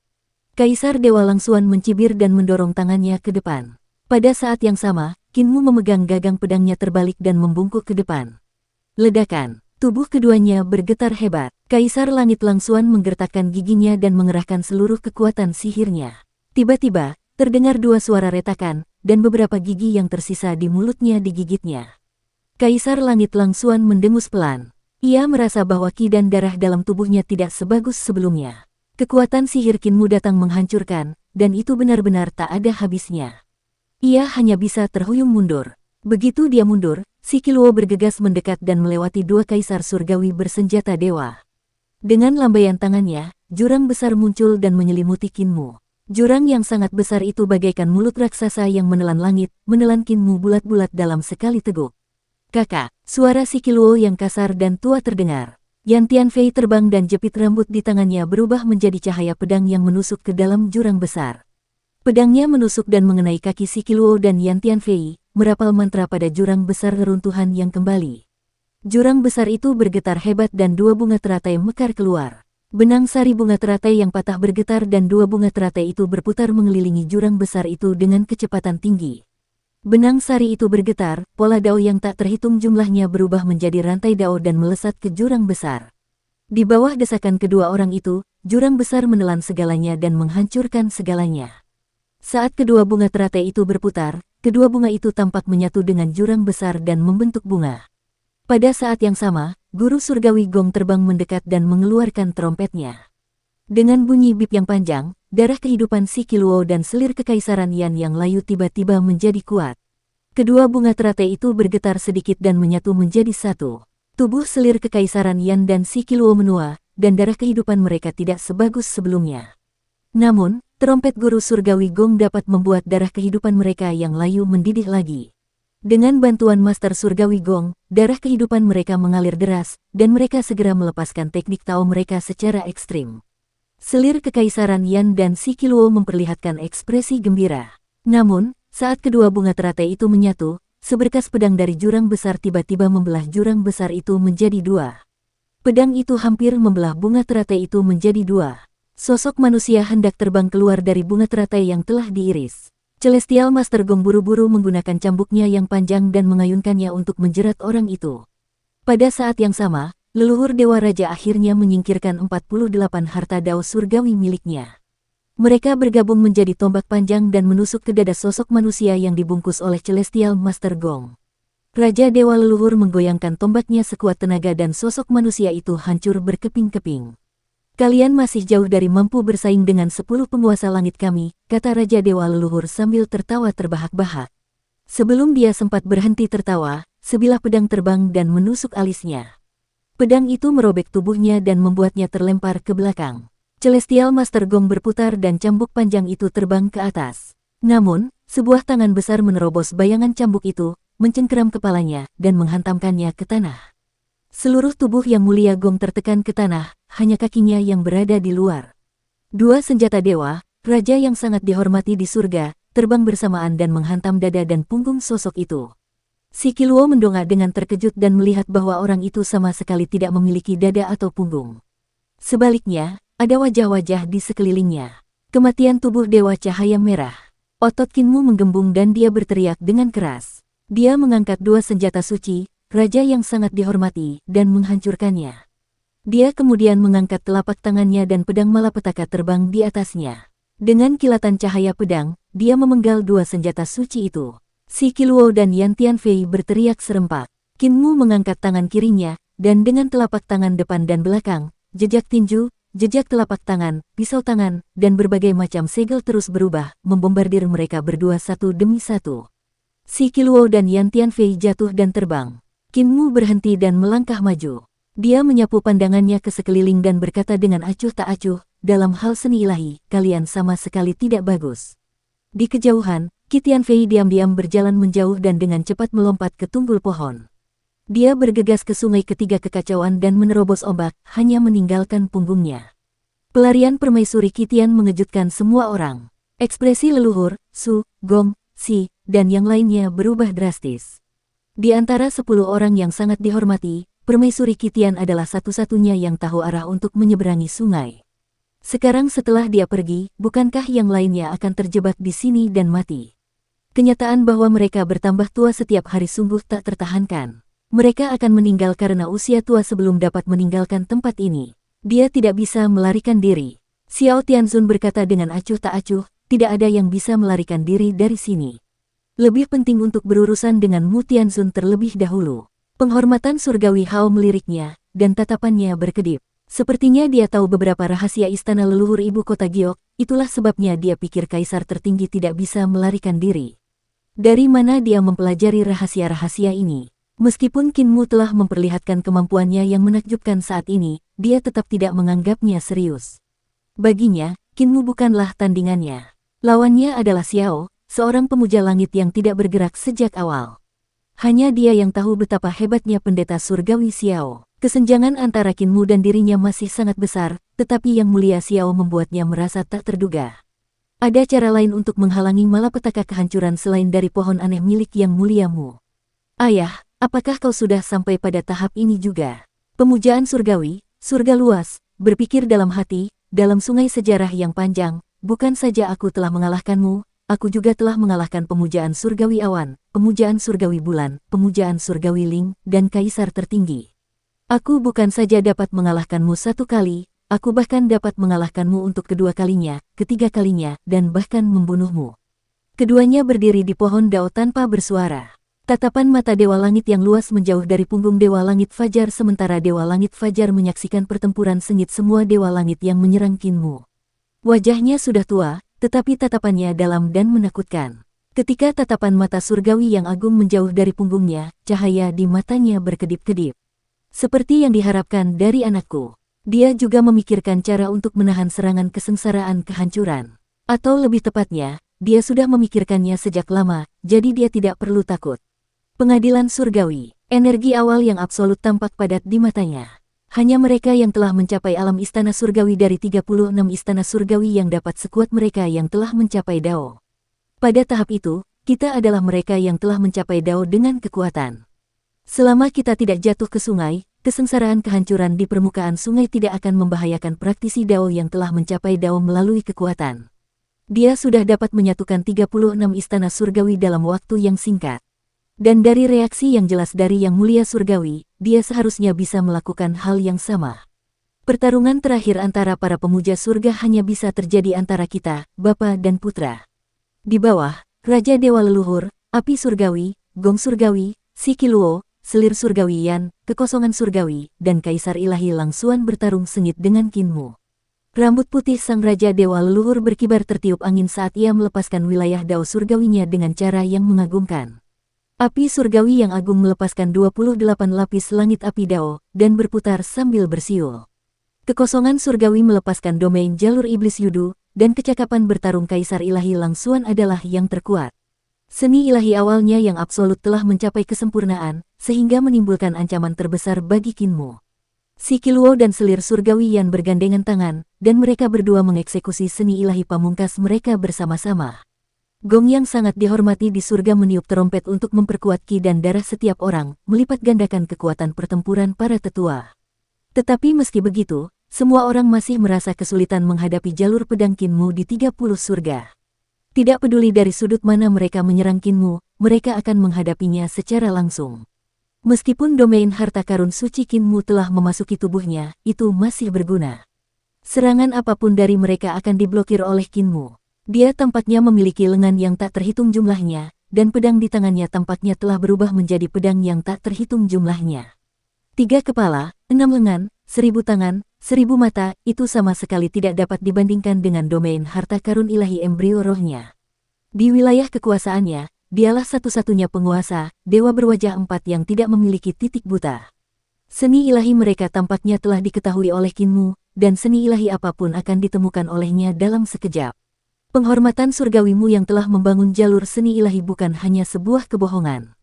Kaisar Dewa Langsuan mencibir dan mendorong tangannya ke depan. Pada saat yang sama, Qin Mu memegang gagang pedangnya terbalik dan membungkuk ke depan. Ledakan. Tubuh keduanya bergetar hebat. Kaisar Langit Langsuan menggertakkan giginya dan mengerahkan seluruh kekuatan sihirnya. Tiba-tiba, terdengar dua suara retakan, dan beberapa gigi yang tersisa di mulutnya digigitnya. Kaisar Langit Langsuan mendengus pelan. Ia merasa bahwa ki dan darah dalam tubuhnya tidak sebagus sebelumnya. Kekuatan sihir Qin Mu datang menghancurkan, dan itu benar-benar tak ada habisnya. Ia hanya bisa terhuyung mundur. Begitu dia mundur, Si Qiluo bergegas mendekat dan melewati dua kaisar surgawi bersenjata dewa. Dengan lambaian tangannya, jurang besar muncul dan menyelimuti Qin Mu. Jurang yang sangat besar itu bagaikan mulut raksasa yang menelan langit, menelan Qin Mu bulat-bulat dalam sekali teguk. Kakak, suara Si Qiluo yang kasar dan tua terdengar. Yan Tian Fei terbang dan jepit rambut di tangannya berubah menjadi cahaya pedang yang menusuk ke dalam jurang besar. Pedangnya menusuk dan mengenai kaki Si Qiluo dan Yan Tian Fei, merapal mantra pada jurang besar reruntuhan yang kembali. Jurang besar itu bergetar hebat dan dua bunga teratai mekar keluar. Benang sari bunga teratai yang patah bergetar dan dua bunga teratai itu berputar mengelilingi jurang besar itu dengan kecepatan tinggi. Benang sari itu bergetar, pola dao yang tak terhitung jumlahnya berubah menjadi rantai dao dan melesat ke jurang besar. Di bawah desakan kedua orang itu, jurang besar menelan segalanya dan menghancurkan segalanya. Saat kedua bunga teratai itu berputar, kedua bunga itu tampak menyatu dengan jurang besar dan membentuk bunga. Pada saat yang sama, guru surgawi Gong terbang mendekat dan mengeluarkan trompetnya. Dengan bunyi bip yang panjang, darah kehidupan Si Qiluo dan selir kekaisaran Yan yang layu tiba-tiba menjadi kuat. Kedua bunga teratai itu bergetar sedikit dan menyatu menjadi satu. Tubuh selir kekaisaran Yan dan Si Qiluo menua, dan darah kehidupan mereka tidak sebagus sebelumnya. Namun, trompet guru surgawi Gong dapat membuat darah kehidupan mereka yang layu mendidih lagi. Dengan bantuan Master Surgawi Gong, darah kehidupan mereka mengalir deras, dan mereka segera melepaskan teknik Tao mereka secara ekstrim. Selir kekaisaran Yan dan Si Qiluo memperlihatkan ekspresi gembira. Namun, saat kedua bunga teratai itu menyatu, seberkas pedang dari jurang besar tiba-tiba membelah jurang besar itu menjadi dua. Pedang itu hampir membelah bunga teratai itu menjadi dua. Sosok manusia hendak terbang keluar dari bunga teratai yang telah diiris. Celestial Master Gong buru-buru menggunakan cambuknya yang panjang dan mengayunkannya untuk menjerat orang itu. Pada saat yang sama, leluhur Dewa Raja akhirnya menyingkirkan 48 harta dao surgawi miliknya. Mereka bergabung menjadi tombak panjang dan menusuk ke dada sosok manusia yang dibungkus oleh Celestial Master Gong. Raja Dewa leluhur menggoyangkan tombaknya sekuat tenaga dan sosok manusia itu hancur berkeping-keping. Kalian masih jauh dari mampu bersaing dengan 10 penguasa langit kami, kata Raja Dewa leluhur sambil tertawa terbahak-bahak. Sebelum dia sempat berhenti tertawa, sebilah pedang terbang dan menusuk alisnya. Pedang itu merobek tubuhnya dan membuatnya terlempar ke belakang. Celestial Master Gong berputar dan cambuk panjang itu terbang ke atas. Namun, sebuah tangan besar menerobos bayangan cambuk itu, mencengkeram kepalanya, dan menghantamkannya ke tanah. Seluruh tubuh yang mulia Gong tertekan ke tanah, hanya kakinya yang berada di luar. Dua senjata dewa, raja yang sangat dihormati di surga, terbang bersamaan dan menghantam dada dan punggung sosok itu. Si Qiluo mendongak dengan terkejut dan melihat bahwa orang itu sama sekali tidak memiliki dada atau punggung. Sebaliknya, ada wajah-wajah di sekelilingnya. Kematian tubuh Dewa Cahaya Merah. Otot Kinmu menggembung dan dia berteriak dengan keras. Dia mengangkat dua senjata suci, raja yang sangat dihormati, dan menghancurkannya. Dia kemudian mengangkat telapak tangannya dan pedang malapetaka terbang di atasnya. Dengan kilatan cahaya pedang, dia memenggal dua senjata suci itu. Si Qiluo dan Yan Tianfei berteriak serempak. Kinmu mengangkat tangan kirinya, dan dengan telapak tangan depan dan belakang, jejak tinju, jejak telapak tangan, pisau tangan, dan berbagai macam segel terus berubah, membombardir mereka berdua satu demi satu. Si Qiluo dan Yan Tianfei jatuh dan terbang. Kinmu berhenti dan melangkah maju. Dia menyapu pandangannya ke sekeliling dan berkata dengan acuh tak acuh, dalam hal seni ilahi, kalian sama sekali tidak bagus. Di kejauhan, Qi Tianfei diam-diam berjalan menjauh dan dengan cepat melompat ke tunggul pohon. Dia bergegas ke sungai ketiga kekacauan dan menerobos ombak, hanya meninggalkan punggungnya. Pelarian permaisuri Qi Tian mengejutkan semua orang. Ekspresi leluhur, Su, Gong, Si, dan yang lainnya berubah drastis. Di antara 10 orang yang sangat dihormati, permaisuri Qi Tian adalah satu-satunya yang tahu arah untuk menyeberangi sungai. Sekarang setelah dia pergi, bukankah yang lainnya akan terjebak di sini dan mati? Kenyataan bahwa mereka bertambah tua setiap hari sungguh tak tertahankan. Mereka akan meninggal karena usia tua sebelum dapat meninggalkan tempat ini. Dia tidak bisa melarikan diri. Xiao Tianzun berkata dengan acuh tak acuh, tidak ada yang bisa melarikan diri dari sini. Lebih penting untuk berurusan dengan Mu Tianzun terlebih dahulu. Penghormatan surgawi Hao meliriknya, dan tatapannya berkedip. Sepertinya dia tahu beberapa rahasia istana leluhur ibu kota Giok, itulah sebabnya dia pikir kaisar tertinggi tidak bisa melarikan diri. Dari mana dia mempelajari rahasia-rahasia ini? Meskipun Kinmu telah memperlihatkan kemampuannya yang menakjubkan saat ini, dia tetap tidak menganggapnya serius. Baginya, Kinmu bukanlah tandingannya. Lawannya adalah Xiao, seorang pemuja langit yang tidak bergerak sejak awal. Hanya dia yang tahu betapa hebatnya pendeta surgawi Xiao. Kesenjangan antara Kinmu dan dirinya masih sangat besar, tetapi yang mulia Xiao membuatnya merasa tak terduga. Ada cara lain untuk menghalangi malapetaka kehancuran selain dari pohon aneh milik yang muliamu. Ayah, apakah kau sudah sampai pada tahap ini juga? Pemujaan surgawi, surga luas, berpikir dalam hati, dalam sungai sejarah yang panjang, bukan saja aku telah mengalahkanmu, aku juga telah mengalahkan pemujaan surgawi awan, pemujaan surgawi bulan, pemujaan surgawi ling, dan kaisar tertinggi. Aku bukan saja dapat mengalahkanmu satu kali, aku bahkan dapat mengalahkanmu untuk kedua kalinya, ketiga kalinya, dan bahkan membunuhmu. Keduanya berdiri di pohon dao tanpa bersuara. Tatapan mata Dewa Langit yang luas menjauh dari punggung Dewa Langit Fajar sementara Dewa Langit Fajar menyaksikan pertempuran sengit semua Dewa Langit yang menyerang Kinmu. Wajahnya sudah tua, tetapi tatapannya dalam dan menakutkan. Ketika tatapan mata surgawi yang agung menjauh dari punggungnya, cahaya di matanya berkedip-kedip. Seperti yang diharapkan dari anakku. Dia juga memikirkan cara untuk menahan serangan kesengsaraan kehancuran. Atau lebih tepatnya, dia sudah memikirkannya sejak lama, jadi dia tidak perlu takut. Pengadilan surgawi, energi awal yang absolut tampak padat di matanya. Hanya mereka yang telah mencapai alam istana surgawi dari 36 istana surgawi yang dapat sekuat mereka yang telah mencapai Dao. Pada tahap itu, kita adalah mereka yang telah mencapai Dao dengan kekuatan. Selama kita tidak jatuh ke sungai, kesengsaraan kehancuran di permukaan sungai tidak akan membahayakan praktisi Dao yang telah mencapai Dao melalui kekuatan. Dia sudah dapat menyatukan 36 istana surgawi dalam waktu yang singkat. Dan dari reaksi yang jelas dari Yang Mulia Surgawi, dia seharusnya bisa melakukan hal yang sama. Pertarungan terakhir antara para pemuja surga hanya bisa terjadi antara kita, Bapa dan Putra. Di bawah, Raja Dewa Leluhur, Api Surgawi, Gong Surgawi, Sikiluo, Selir Surgawi Yan, Kekosongan Surgawi, dan Kaisar Ilahi Langsuan bertarung sengit dengan Kinmu. Rambut putih sang Raja Dewa Leluhur berkibar tertiup angin saat ia melepaskan wilayah Dao Surgawinya dengan cara yang mengagumkan. Api Surgawi yang agung melepaskan 28 lapis langit api Dao, dan berputar sambil bersiul. Kekosongan Surgawi melepaskan domain jalur iblis Yudu, dan kecakapan bertarung Kaisar Ilahi Langsuan adalah yang terkuat. Seni ilahi awalnya yang absolut telah mencapai kesempurnaan, sehingga menimbulkan ancaman terbesar bagi Kinmu. Sikiluo dan Selir Surgawi Yan bergandengan tangan, dan mereka berdua mengeksekusi seni ilahi pamungkas mereka bersama-sama. Gong yang sangat dihormati di surga meniup terompet untuk memperkuat ki dan darah setiap orang, melipat gandakan kekuatan pertempuran para tetua. Tetapi meski begitu, semua orang masih merasa kesulitan menghadapi jalur pedang Kinmu di 30 surga. Tidak peduli dari sudut mana mereka menyerang Kinmu, mereka akan menghadapinya secara langsung. Meskipun domain harta karun suci Kinmu telah memasuki tubuhnya, itu masih berguna. Serangan apapun dari mereka akan diblokir oleh Kinmu. Dia tampaknya memiliki lengan yang tak terhitung jumlahnya, dan pedang di tangannya tampaknya telah berubah menjadi pedang yang tak terhitung jumlahnya. 3 kepala, 6 lengan, 1000 tangan, 1000 mata, itu sama sekali tidak dapat dibandingkan dengan domain harta karun ilahi embrio rohnya. Di wilayah kekuasaannya, dialah satu-satunya penguasa, dewa berwajah 4 yang tidak memiliki titik buta. Seni ilahi mereka tampaknya telah diketahui oleh Kinmu, dan seni ilahi apapun akan ditemukan olehnya dalam sekejap. Penghormatan surgawimu yang telah membangun jalur seni ilahi bukan hanya sebuah kebohongan.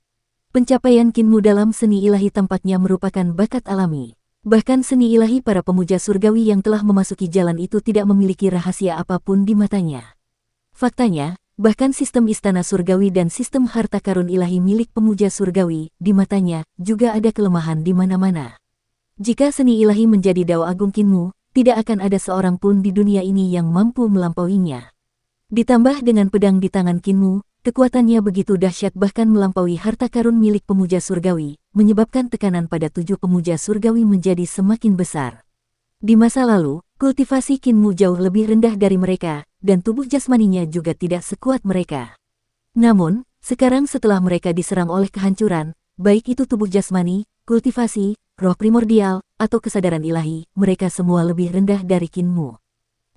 Pencapaian Kinmu dalam seni ilahi tampaknya merupakan bakat alami. Bahkan seni ilahi para pemuja surgawi yang telah memasuki jalan itu tidak memiliki rahasia apapun di matanya. Faktanya, bahkan sistem istana surgawi dan sistem harta karun ilahi milik pemuja surgawi, di matanya, juga ada kelemahan di mana-mana. Jika seni ilahi menjadi Dao Agung Kinmu, tidak akan ada seorang pun di dunia ini yang mampu melampauinya. Ditambah dengan pedang di tangan Kinmu, kekuatannya begitu dahsyat bahkan melampaui harta karun milik pemuja surgawi, menyebabkan tekanan pada 7 pemuja surgawi menjadi semakin besar. Di masa lalu, kultivasi Kinmu jauh lebih rendah dari mereka, dan tubuh jasmaninya juga tidak sekuat mereka. Namun, sekarang setelah mereka diserang oleh kehancuran, baik itu tubuh jasmani, kultivasi, roh primordial, atau kesadaran ilahi, mereka semua lebih rendah dari Kinmu.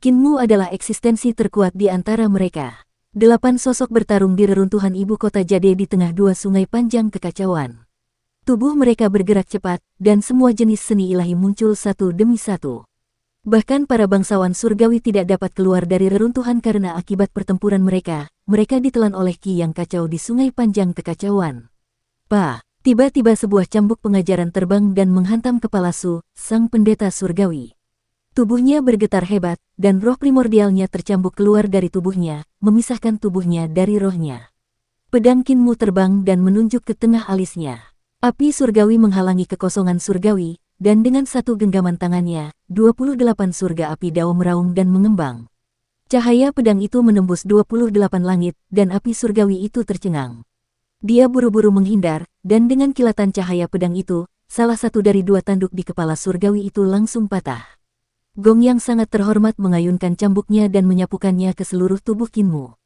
Kinmu adalah eksistensi terkuat di antara mereka. 8 sosok bertarung di reruntuhan ibu kota Jade di tengah 2 sungai panjang kekacauan. Tubuh mereka bergerak cepat, dan semua jenis seni ilahi muncul satu demi satu. Bahkan para bangsawan surgawi tidak dapat keluar dari reruntuhan karena akibat pertempuran mereka ditelan oleh ki yang kacau di sungai panjang kekacauan. Tiba-tiba sebuah cambuk pengajaran terbang dan menghantam kepala Su, sang pendeta surgawi. Tubuhnya bergetar hebat, dan roh primordialnya tercambuk keluar dari tubuhnya, memisahkan tubuhnya dari rohnya. Pedang Kinmu terbang dan menunjuk ke tengah alisnya. Api surgawi menghalangi kekosongan surgawi, dan dengan satu genggaman tangannya, 28 surga api Dao meraung dan mengembang. Cahaya pedang itu menembus 28 langit, dan api surgawi itu tercengang. Dia buru-buru menghindar, dan dengan kilatan cahaya pedang itu, salah satu dari 2 tanduk di kepala surgawi itu langsung patah. Gong yang sangat terhormat mengayunkan cambuknya dan menyapukannya ke seluruh tubuh Kinmu.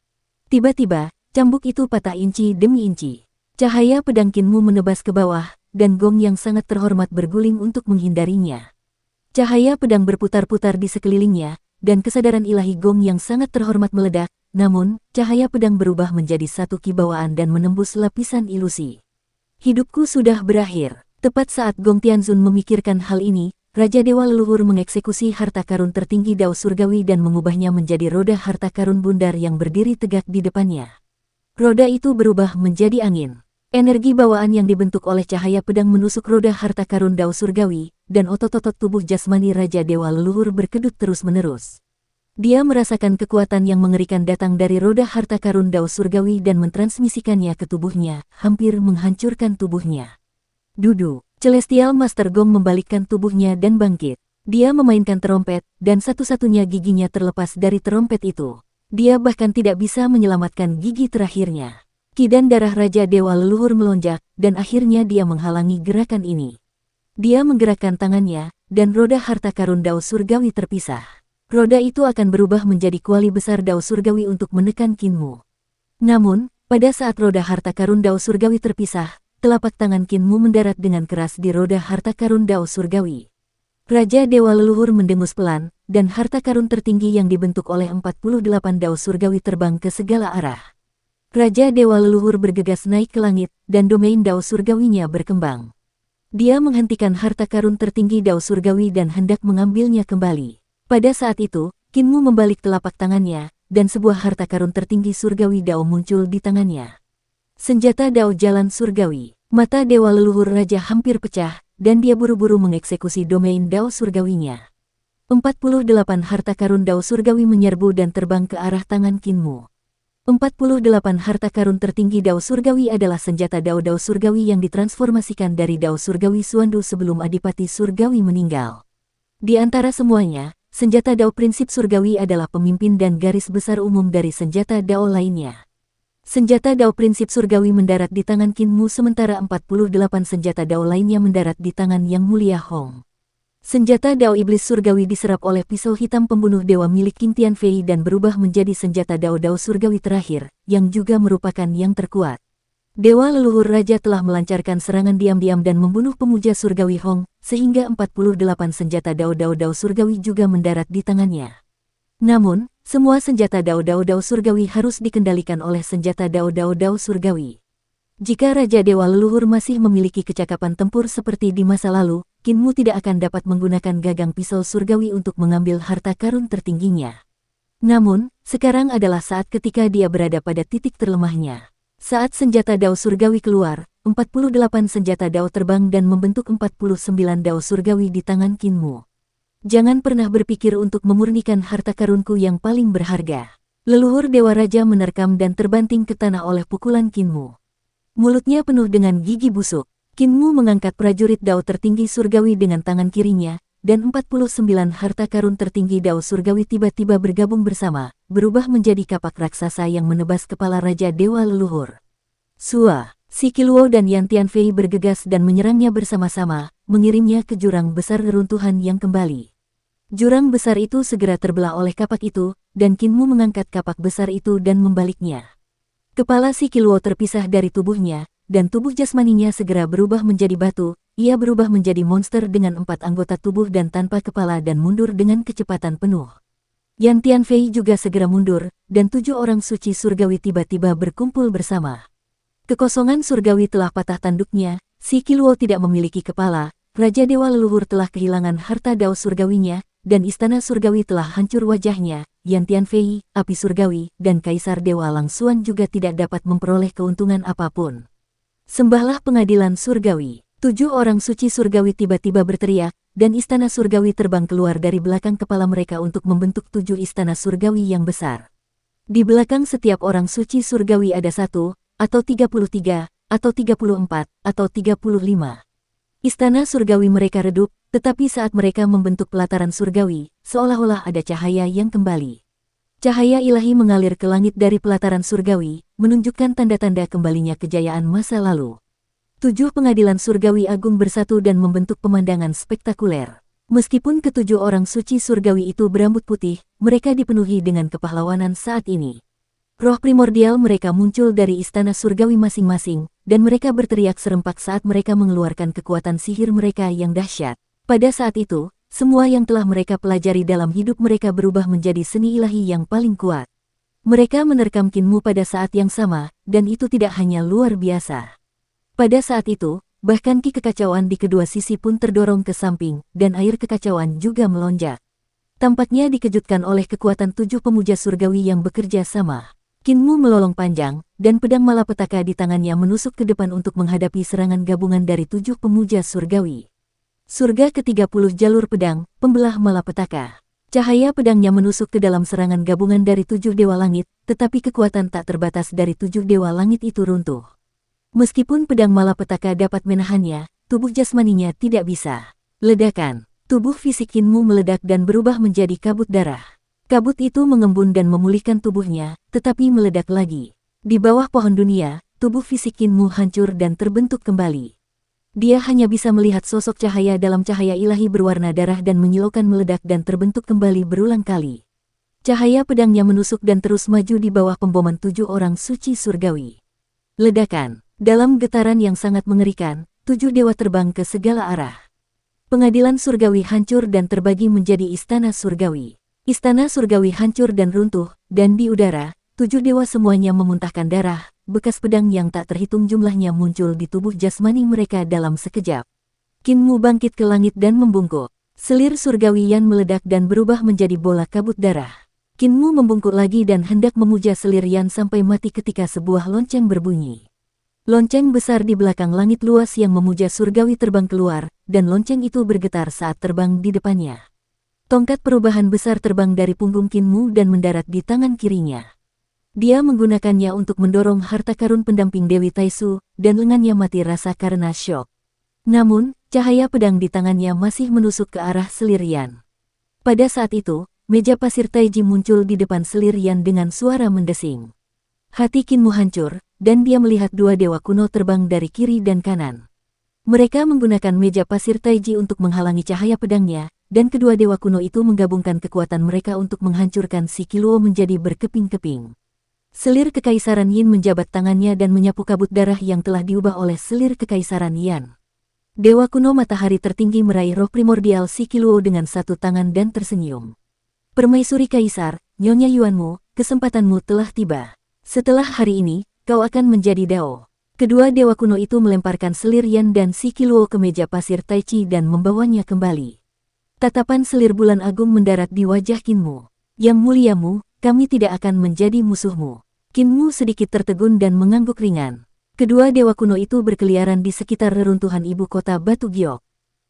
Tiba-tiba, cambuk itu patah inci demi inci. Cahaya pedang Kinmu menebas ke bawah, dan Gong yang sangat terhormat berguling untuk menghindarinya. Cahaya pedang berputar-putar di sekelilingnya, dan kesadaran ilahi Gong yang sangat terhormat meledak, namun, cahaya pedang berubah menjadi satu kibawaan dan menembus lapisan ilusi. Hidupku sudah berakhir. Tepat saat Gong Tianzun memikirkan hal ini, Raja Dewa Leluhur mengeksekusi harta karun tertinggi Dao Surgawi dan mengubahnya menjadi roda harta karun bundar yang berdiri tegak di depannya. Roda itu berubah menjadi angin. Energi bawaan yang dibentuk oleh cahaya pedang menusuk roda harta karun Dao Surgawi, dan otot-otot tubuh jasmani Raja Dewa Leluhur berkedut terus-menerus. Dia merasakan kekuatan yang mengerikan datang dari roda harta karun Dao Surgawi dan mentransmisikannya ke tubuhnya, hampir menghancurkan tubuhnya. Dudu. Celestial Master Gong membalikkan tubuhnya dan bangkit. Dia memainkan terompet, dan satu-satunya giginya terlepas dari terompet itu. Dia bahkan tidak bisa menyelamatkan gigi terakhirnya. Ki dan darah Raja Dewa Leluhur melonjak, dan akhirnya dia menghalangi gerakan ini. Dia menggerakkan tangannya, dan roda harta karun Dao Surgawi terpisah. Roda itu akan berubah menjadi kuali besar Dao Surgawi untuk menekan Qin Mu. Namun, pada saat roda harta karun Dao Surgawi terpisah, telapak tangan Qin Mu mendarat dengan keras di roda harta karun Dao Surgawi. Raja Dewa Leluhur mendengus pelan, dan harta karun tertinggi yang dibentuk oleh 48 Dao Surgawi terbang ke segala arah. Raja Dewa Leluhur bergegas naik ke langit, dan domain Dao Surgawinya berkembang. Dia menghentikan harta karun tertinggi Dao Surgawi dan hendak mengambilnya kembali. Pada saat itu, Qin Mu membalik telapak tangannya, dan sebuah harta karun tertinggi Surgawi Dao muncul di tangannya. Senjata Dao Jalan Surgawi. Mata Dewa Leluhur Raja hampir pecah, dan dia buru-buru mengeksekusi domain Dao Surgawinya. 48 harta karun Dao Surgawi menyerbu dan terbang ke arah tangan Qin Mu. 48 harta karun tertinggi Dao Surgawi adalah senjata Dao Surgawi yang ditransformasikan dari Dao Surgawi Suandu sebelum Adipati Surgawi meninggal. Di antara semuanya, senjata Dao Prinsip Surgawi adalah pemimpin dan garis besar umum dari senjata Dao lainnya. Senjata Dao Prinsip Surgawi mendarat di tangan Qin Mu sementara 48 senjata Dao lainnya mendarat di tangan Yang Mulia Hong. Senjata Dao Iblis Surgawi diserap oleh pisau hitam pembunuh dewa milik Qin Tianfei dan berubah menjadi senjata Dao Surgawi terakhir, yang juga merupakan yang terkuat. Dewa Leluhur Raja telah melancarkan serangan diam-diam dan membunuh pemuja Surgawi Hong, sehingga 48 senjata Dao Surgawi juga mendarat di tangannya. Namun, semua senjata Dao Surgawi harus dikendalikan oleh senjata Dao Surgawi. Jika Raja Dewa Leluhur masih memiliki kecakapan tempur seperti di masa lalu, Qin Mu tidak akan dapat menggunakan gagang pisau surgawi untuk mengambil harta karun tertingginya. Namun, sekarang adalah saat ketika dia berada pada titik terlemahnya. Saat senjata Dao Surgawi keluar, 48 senjata Dao terbang dan membentuk 49 Dao Surgawi di tangan Qin Mu. Jangan pernah berpikir untuk memurnikan harta karunku yang paling berharga. Leluhur Dewa Raja menerkam dan terbanting ke tanah oleh pukulan Qin Mu. Mulutnya penuh dengan gigi busuk. Qin Mu mengangkat prajurit Dao tertinggi surgawi dengan tangan kirinya, dan 49 harta karun tertinggi Dao Surgawi tiba-tiba bergabung bersama, berubah menjadi kapak raksasa yang menebas kepala Raja Dewa Leluhur. Sua, Si Qiluo dan Yan Tianfei bergegas dan menyerangnya bersama-sama, mengirimnya ke jurang besar reruntuhan yang kembali. Jurang besar itu segera terbelah oleh kapak itu, dan Qin Mu mengangkat kapak besar itu dan membaliknya. Kepala Si Qiluo terpisah dari tubuhnya, dan tubuh jasmaninya segera berubah menjadi batu. Ia berubah menjadi monster dengan 4 anggota tubuh dan tanpa kepala dan mundur dengan kecepatan penuh. Yan Tianfei juga segera mundur, dan 7 orang suci surgawi tiba-tiba berkumpul bersama. Kekosongan surgawi telah patah tanduknya, Si Qiluo tidak memiliki kepala, Raja Dewa Leluhur telah kehilangan harta Dao Surgawinya, dan istana surgawi telah hancur wajahnya. Yan Tianfei, api surgawi, dan Kaisar Dewa Langsuan juga tidak dapat memperoleh keuntungan apapun. Sembahlah pengadilan surgawi. 7 orang suci surgawi tiba-tiba berteriak, dan istana surgawi terbang keluar dari belakang kepala mereka untuk membentuk 7 istana surgawi yang besar. Di belakang setiap orang suci surgawi ada 1, atau 33, atau 34, atau 35. Istana surgawi mereka redup, tetapi saat mereka membentuk pelataran surgawi, seolah-olah ada cahaya yang kembali. Cahaya ilahi mengalir ke langit dari pelataran surgawi, menunjukkan tanda-tanda kembalinya kejayaan masa lalu. 7 pengadilan surgawi agung bersatu dan membentuk pemandangan spektakuler. Meskipun ke-7 orang suci surgawi itu berambut putih, mereka dipenuhi dengan kepahlawanan saat ini. Roh primordial mereka muncul dari istana surgawi masing-masing, dan mereka berteriak serempak saat mereka mengeluarkan kekuatan sihir mereka yang dahsyat. Pada saat itu, semua yang telah mereka pelajari dalam hidup mereka berubah menjadi seni ilahi yang paling kuat. Mereka menerkam Qin Mu pada saat yang sama, dan itu tidak hanya luar biasa. Pada saat itu, bahkan ki kekacauan di kedua sisi pun terdorong ke samping, dan air kekacauan juga melonjak. Tampaknya dikejutkan oleh kekuatan 7 pemuja surgawi yang bekerja sama. Qin Mu melolong panjang, dan pedang malapetaka di tangannya menusuk ke depan untuk menghadapi serangan gabungan dari 7 pemuja surgawi. Surga ke-30 jalur pedang, pembelah malapetaka. Cahaya pedangnya menusuk ke dalam serangan gabungan dari 7 dewa langit, tetapi kekuatan tak terbatas dari 7 dewa langit itu runtuh. Meskipun pedang malapetaka dapat menahannya, tubuh jasmaninya tidak bisa. Ledakan. Tubuh fisik Qin Mu meledak dan berubah menjadi kabut darah. Kabut itu mengembun dan memulihkan tubuhnya, tetapi meledak lagi. Di bawah pohon dunia, tubuh fisik Qin Mu hancur dan terbentuk kembali. Dia hanya bisa melihat sosok cahaya dalam cahaya ilahi berwarna darah dan menyilaukan meledak dan terbentuk kembali berulang kali. Cahaya pedangnya menusuk dan terus maju di bawah pemboman 7 orang suci surgawi. Ledakan. Dalam getaran yang sangat mengerikan, 7 dewa terbang ke segala arah. Pengadilan surgawi hancur dan terbagi menjadi istana surgawi. Istana surgawi hancur dan runtuh, dan di udara, 7 dewa semuanya memuntahkan darah, bekas pedang yang tak terhitung jumlahnya muncul di tubuh jasmani mereka dalam sekejap. Qin Mu bangkit ke langit dan membungkuk. Selir surgawi Yan meledak dan berubah menjadi bola kabut darah. Qin Mu membungkuk lagi dan hendak memuja selir Yan sampai mati ketika sebuah lonceng berbunyi. Lonceng besar di belakang langit luas yang memuja surgawi terbang keluar, dan lonceng itu bergetar saat terbang di depannya. Tongkat perubahan besar terbang dari punggung Qin Mu dan mendarat di tangan kirinya. Dia menggunakannya untuk mendorong harta karun pendamping Dewi Taisu, dan lengannya mati rasa karena syok. Namun, cahaya pedang di tangannya masih menusuk ke arah selir Yan. Pada saat itu, meja pasir Taiji muncul di depan selir Yan dengan suara mendesing. Hati Qin Mu hancur, dan dia melihat 2 dewa kuno terbang dari kiri dan kanan. Mereka menggunakan meja pasir Taiji untuk menghalangi cahaya pedangnya, dan kedua dewa kuno itu menggabungkan kekuatan mereka untuk menghancurkan si Qiluo menjadi berkeping-keping. Selir Kekaisaran Yin menjabat tangannya dan menyapu kabut darah yang telah diubah oleh selir Kekaisaran Yan. Dewa kuno matahari tertinggi meraih roh primordial si Qiluo dengan satu tangan dan tersenyum. Permaisuri Kaisar, Nyonya Yuanmu, kesempatanmu telah tiba. Setelah hari ini, kau akan menjadi Dao. Kedua dewa kuno itu melemparkan selir Yan dan si Qiluo ke meja pasir Taichi dan membawanya kembali. Tatapan selir bulan agung mendarat di wajah Qin Mu. Yang muliamu, kami tidak akan menjadi musuhmu. Qin Mu sedikit tertegun dan mengangguk ringan. Kedua dewa kuno itu berkeliaran di sekitar reruntuhan ibu kota Batu Giok.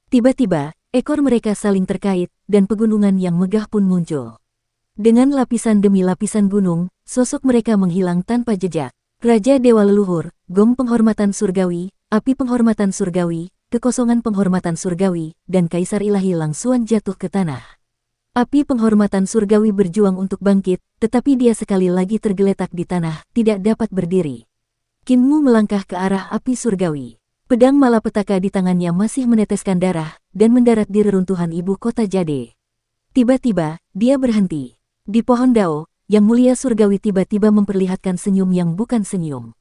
Tiba-tiba, ekor mereka saling terkait, dan pegunungan yang megah pun muncul. Dengan lapisan demi lapisan gunung, sosok mereka menghilang tanpa jejak. Raja Dewa Leluhur, Gong Penghormatan Surgawi, Api Penghormatan Surgawi, Kekosongan Penghormatan Surgawi, dan Kaisar Ilahi Langsuan jatuh ke tanah. Api Penghormatan Surgawi berjuang untuk bangkit, tetapi dia sekali lagi tergeletak di tanah, tidak dapat berdiri. Qin Mu melangkah ke arah api surgawi. Pedang malapetaka di tangannya masih meneteskan darah, dan mendarat di reruntuhan ibu kota Jade. Tiba-tiba, dia berhenti. Di pohon Dao, Yang Mulia Surgawi tiba-tiba memperlihatkan senyum yang bukan senyum.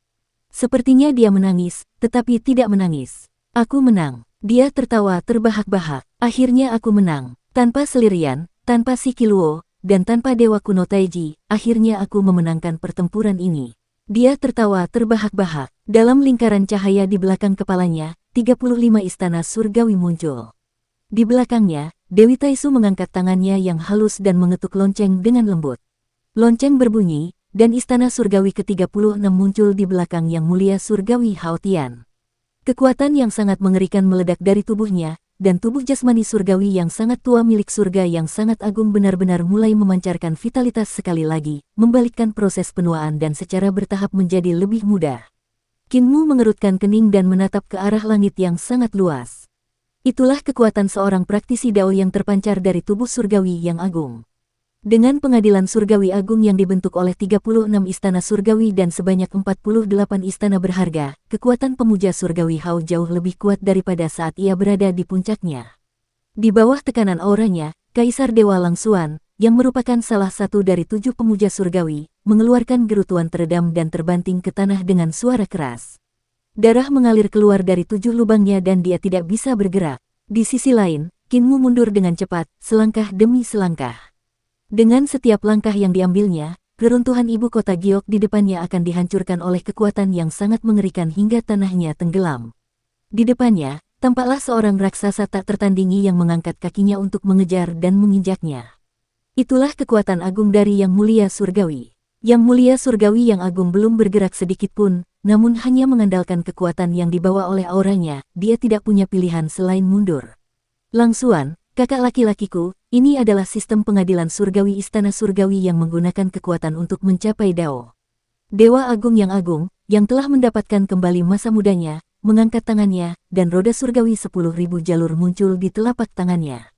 Sepertinya dia menangis, tetapi tidak menangis. Aku menang. Dia tertawa terbahak-bahak. Akhirnya aku menang. Tanpa selir Yan, tanpa si Qiluo, dan tanpa Dewa Kuno Taiji, akhirnya aku memenangkan pertempuran ini. Dia tertawa terbahak-bahak. Dalam lingkaran cahaya di belakang kepalanya, 35 istana surgawi muncul. Di belakangnya, Dewi Taisu mengangkat tangannya yang halus dan mengetuk lonceng dengan lembut. Lonceng berbunyi, dan istana surgawi ke-36 muncul di belakang Yang Mulia Surgawi Hao Tian. Kekuatan yang sangat mengerikan meledak dari tubuhnya, dan tubuh jasmani surgawi yang sangat tua milik surga yang sangat agung benar-benar mulai memancarkan vitalitas sekali lagi, membalikkan proses penuaan dan secara bertahap menjadi lebih mudah. Qin Mu mengerutkan kening dan menatap ke arah langit yang sangat luas. Itulah kekuatan seorang praktisi Dao yang terpancar dari tubuh surgawi yang agung. Dengan pengadilan surgawi agung yang dibentuk oleh 36 istana surgawi dan sebanyak 48 istana berharga, kekuatan pemuja surgawi Hao jauh lebih kuat daripada saat ia berada di puncaknya. Di bawah tekanan auranya, Kaisar Dewa Langsuan, yang merupakan salah satu dari 7 pemuja surgawi, mengeluarkan gerutuan teredam dan terbanting ke tanah dengan suara keras. Darah mengalir keluar dari 7 lubangnya dan dia tidak bisa bergerak. Di sisi lain, Qin Mu mundur dengan cepat, selangkah demi selangkah. Dengan setiap langkah yang diambilnya, reruntuhan ibu kota Giok di depannya akan dihancurkan oleh kekuatan yang sangat mengerikan hingga tanahnya tenggelam. Di depannya, tampaklah seorang raksasa tak tertandingi yang mengangkat kakinya untuk mengejar dan menginjaknya. Itulah kekuatan agung dari Yang Mulia Surgawi. Yang Mulia Surgawi yang agung belum bergerak sedikit pun, namun hanya mengandalkan kekuatan yang dibawa oleh auranya, dia tidak punya pilihan selain mundur. Langsuan, kakak laki-lakiku, ini adalah sistem pengadilan surgawi istana surgawi yang menggunakan kekuatan untuk mencapai Dao. Dewa Agung yang telah mendapatkan kembali masa mudanya, mengangkat tangannya, dan roda surgawi 10.000 jalur muncul di telapak tangannya.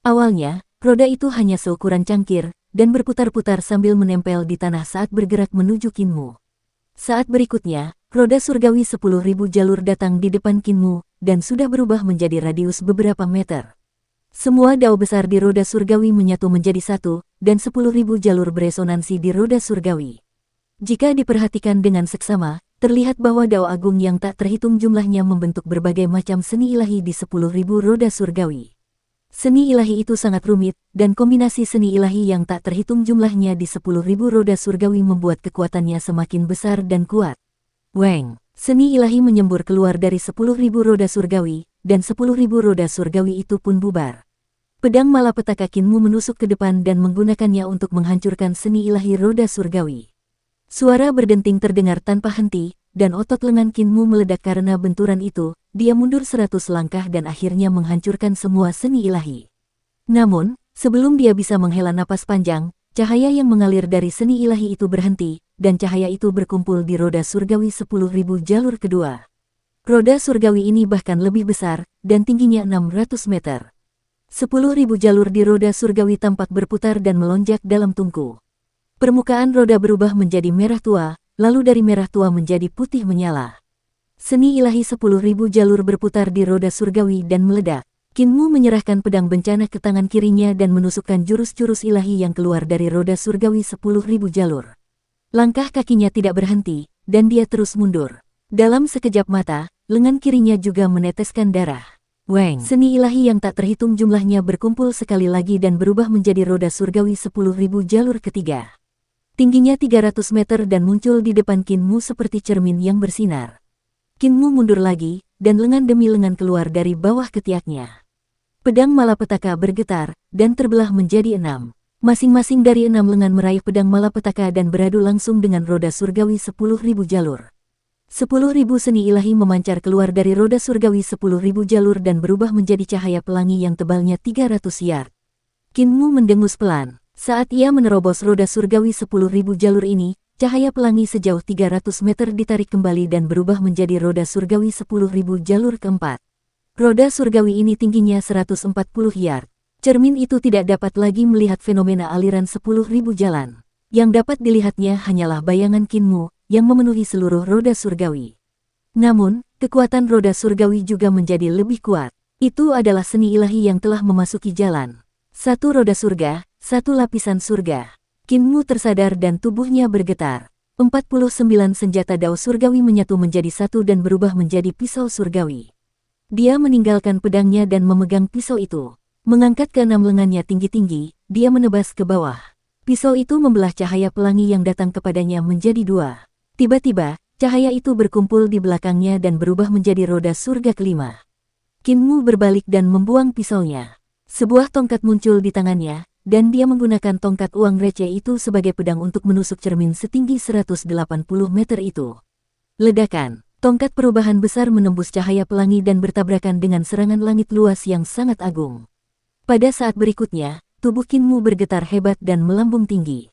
Awalnya, roda itu hanya seukuran cangkir, dan berputar-putar sambil menempel di tanah saat bergerak menuju Qin Mu. Saat berikutnya, Roda surgawi 10.000 jalur datang di depan Kinmu, dan sudah berubah menjadi radius beberapa meter. Semua dao besar di roda surgawi menyatu menjadi satu, dan 10.000 jalur beresonansi di roda surgawi. Jika diperhatikan dengan seksama, terlihat bahwa dao agung yang tak terhitung jumlahnya membentuk berbagai macam seni ilahi di 10.000 roda surgawi. Seni ilahi itu sangat rumit, dan kombinasi seni ilahi yang tak terhitung jumlahnya di 10.000 roda surgawi membuat kekuatannya semakin besar dan kuat. Weng, seni ilahi menyembur keluar dari 10.000 roda surgawi, dan 10.000 roda surgawi itu pun bubar. Pedang malapetaka Kinmu menusuk ke depan dan menggunakannya untuk menghancurkan seni ilahi roda surgawi. Suara berdenting terdengar tanpa henti, dan otot lengan Kinmu meledak karena benturan itu. Dia mundur 100 langkah dan akhirnya menghancurkan semua seni ilahi. Namun, sebelum dia bisa menghela napas panjang, cahaya yang mengalir dari seni ilahi itu berhenti, dan cahaya itu berkumpul di roda surgawi 10.000 jalur kedua. Roda surgawi ini bahkan lebih besar, dan tingginya 600 meter. 10.000 jalur di roda surgawi tampak berputar dan melonjak dalam tungku. Permukaan roda berubah menjadi merah tua, lalu dari merah tua menjadi putih menyala. Seni ilahi 10.000 jalur berputar di roda surgawi dan meledak. Kinmu menyerahkan pedang bencana ke tangan kirinya dan menusukkan jurus-jurus ilahi yang keluar dari roda surgawi 10.000 jalur. Langkah kakinya tidak berhenti, dan dia terus mundur. Dalam sekejap mata, lengan kirinya juga meneteskan darah. Weng, seni ilahi yang tak terhitung jumlahnya berkumpul sekali lagi dan berubah menjadi roda surgawi 10.000 jalur ketiga. Tingginya 300 meter dan muncul di depan Kinmu seperti cermin yang bersinar. Kinmu mundur lagi, dan lengan demi lengan keluar dari bawah ketiaknya. Pedang malapetaka bergetar, dan terbelah menjadi 6. Masing-masing dari 6 lengan meraih pedang malapetaka dan beradu langsung dengan roda surgawi 10.000 jalur. 10.000 seni ilahi memancar keluar dari roda surgawi 10.000 jalur dan berubah menjadi cahaya pelangi yang tebalnya 300 yard. Kinmu mendengus pelan. Saat ia menerobos roda surgawi 10.000 jalur ini, cahaya pelangi sejauh 300 meter ditarik kembali dan berubah menjadi roda surgawi 10.000 jalur keempat. Roda surgawi ini tingginya 140 yard. Cermin itu tidak dapat lagi melihat fenomena aliran 10.000 jalan. Yang dapat dilihatnya hanyalah bayangan Kinmu, yang memenuhi seluruh roda surgawi. Namun, kekuatan roda surgawi juga menjadi lebih kuat. Itu adalah seni ilahi yang telah memasuki jalan. Satu roda surga, satu lapisan surga. Kinmu tersadar dan tubuhnya bergetar. 49 senjata dao surgawi menyatu menjadi satu dan berubah menjadi pisau surgawi. Dia meninggalkan pedangnya dan memegang pisau itu. Mengangkat keenam lengannya tinggi-tinggi, dia menebas ke bawah. Pisau itu membelah cahaya pelangi yang datang kepadanya menjadi dua. Tiba-tiba, cahaya itu berkumpul di belakangnya dan berubah menjadi roda surga kelima. Kinmu berbalik dan membuang pisaunya. Sebuah tongkat muncul di tangannya, dan dia menggunakan tongkat uang receh itu sebagai pedang untuk menusuk cermin setinggi 180 meter itu. Ledakan, tongkat perubahan besar menembus cahaya pelangi dan bertabrakan dengan serangan langit luas yang sangat agung. Pada saat berikutnya, tubuh Kinmu bergetar hebat dan melambung tinggi.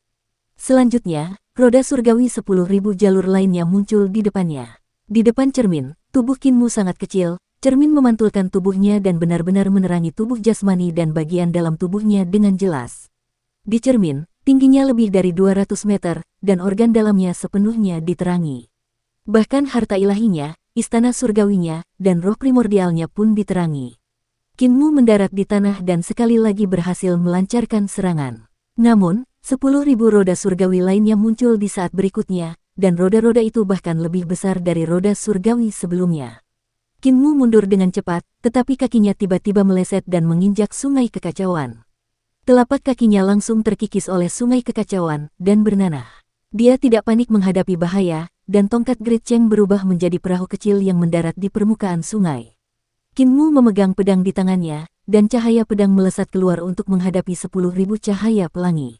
Selanjutnya, roda surgawi 10.000 jalur lainnya muncul di depannya. Di depan cermin, tubuh Kinmu sangat kecil. Cermin memantulkan tubuhnya dan benar-benar menerangi tubuh jasmani dan bagian dalam tubuhnya dengan jelas. Di cermin, tingginya lebih dari 200 meter, dan organ dalamnya sepenuhnya diterangi. Bahkan harta ilahinya, istana surgawinya, dan roh primordialnya pun diterangi. Kinmu mendarat di tanah dan sekali lagi berhasil melancarkan serangan. Namun, 10.000 roda surgawi lainnya muncul di saat berikutnya, dan roda-roda itu bahkan lebih besar dari roda surgawi sebelumnya. Kinmu mundur dengan cepat, tetapi kakinya tiba-tiba meleset dan menginjak sungai kekacauan. Telapak kakinya langsung terkikis oleh sungai kekacauan dan bernanah. Dia tidak panik menghadapi bahaya, dan tongkat Great Cheng berubah menjadi perahu kecil yang mendarat di permukaan sungai. Kinmu memegang pedang di tangannya, dan cahaya pedang melesat keluar untuk menghadapi 10.000 cahaya pelangi.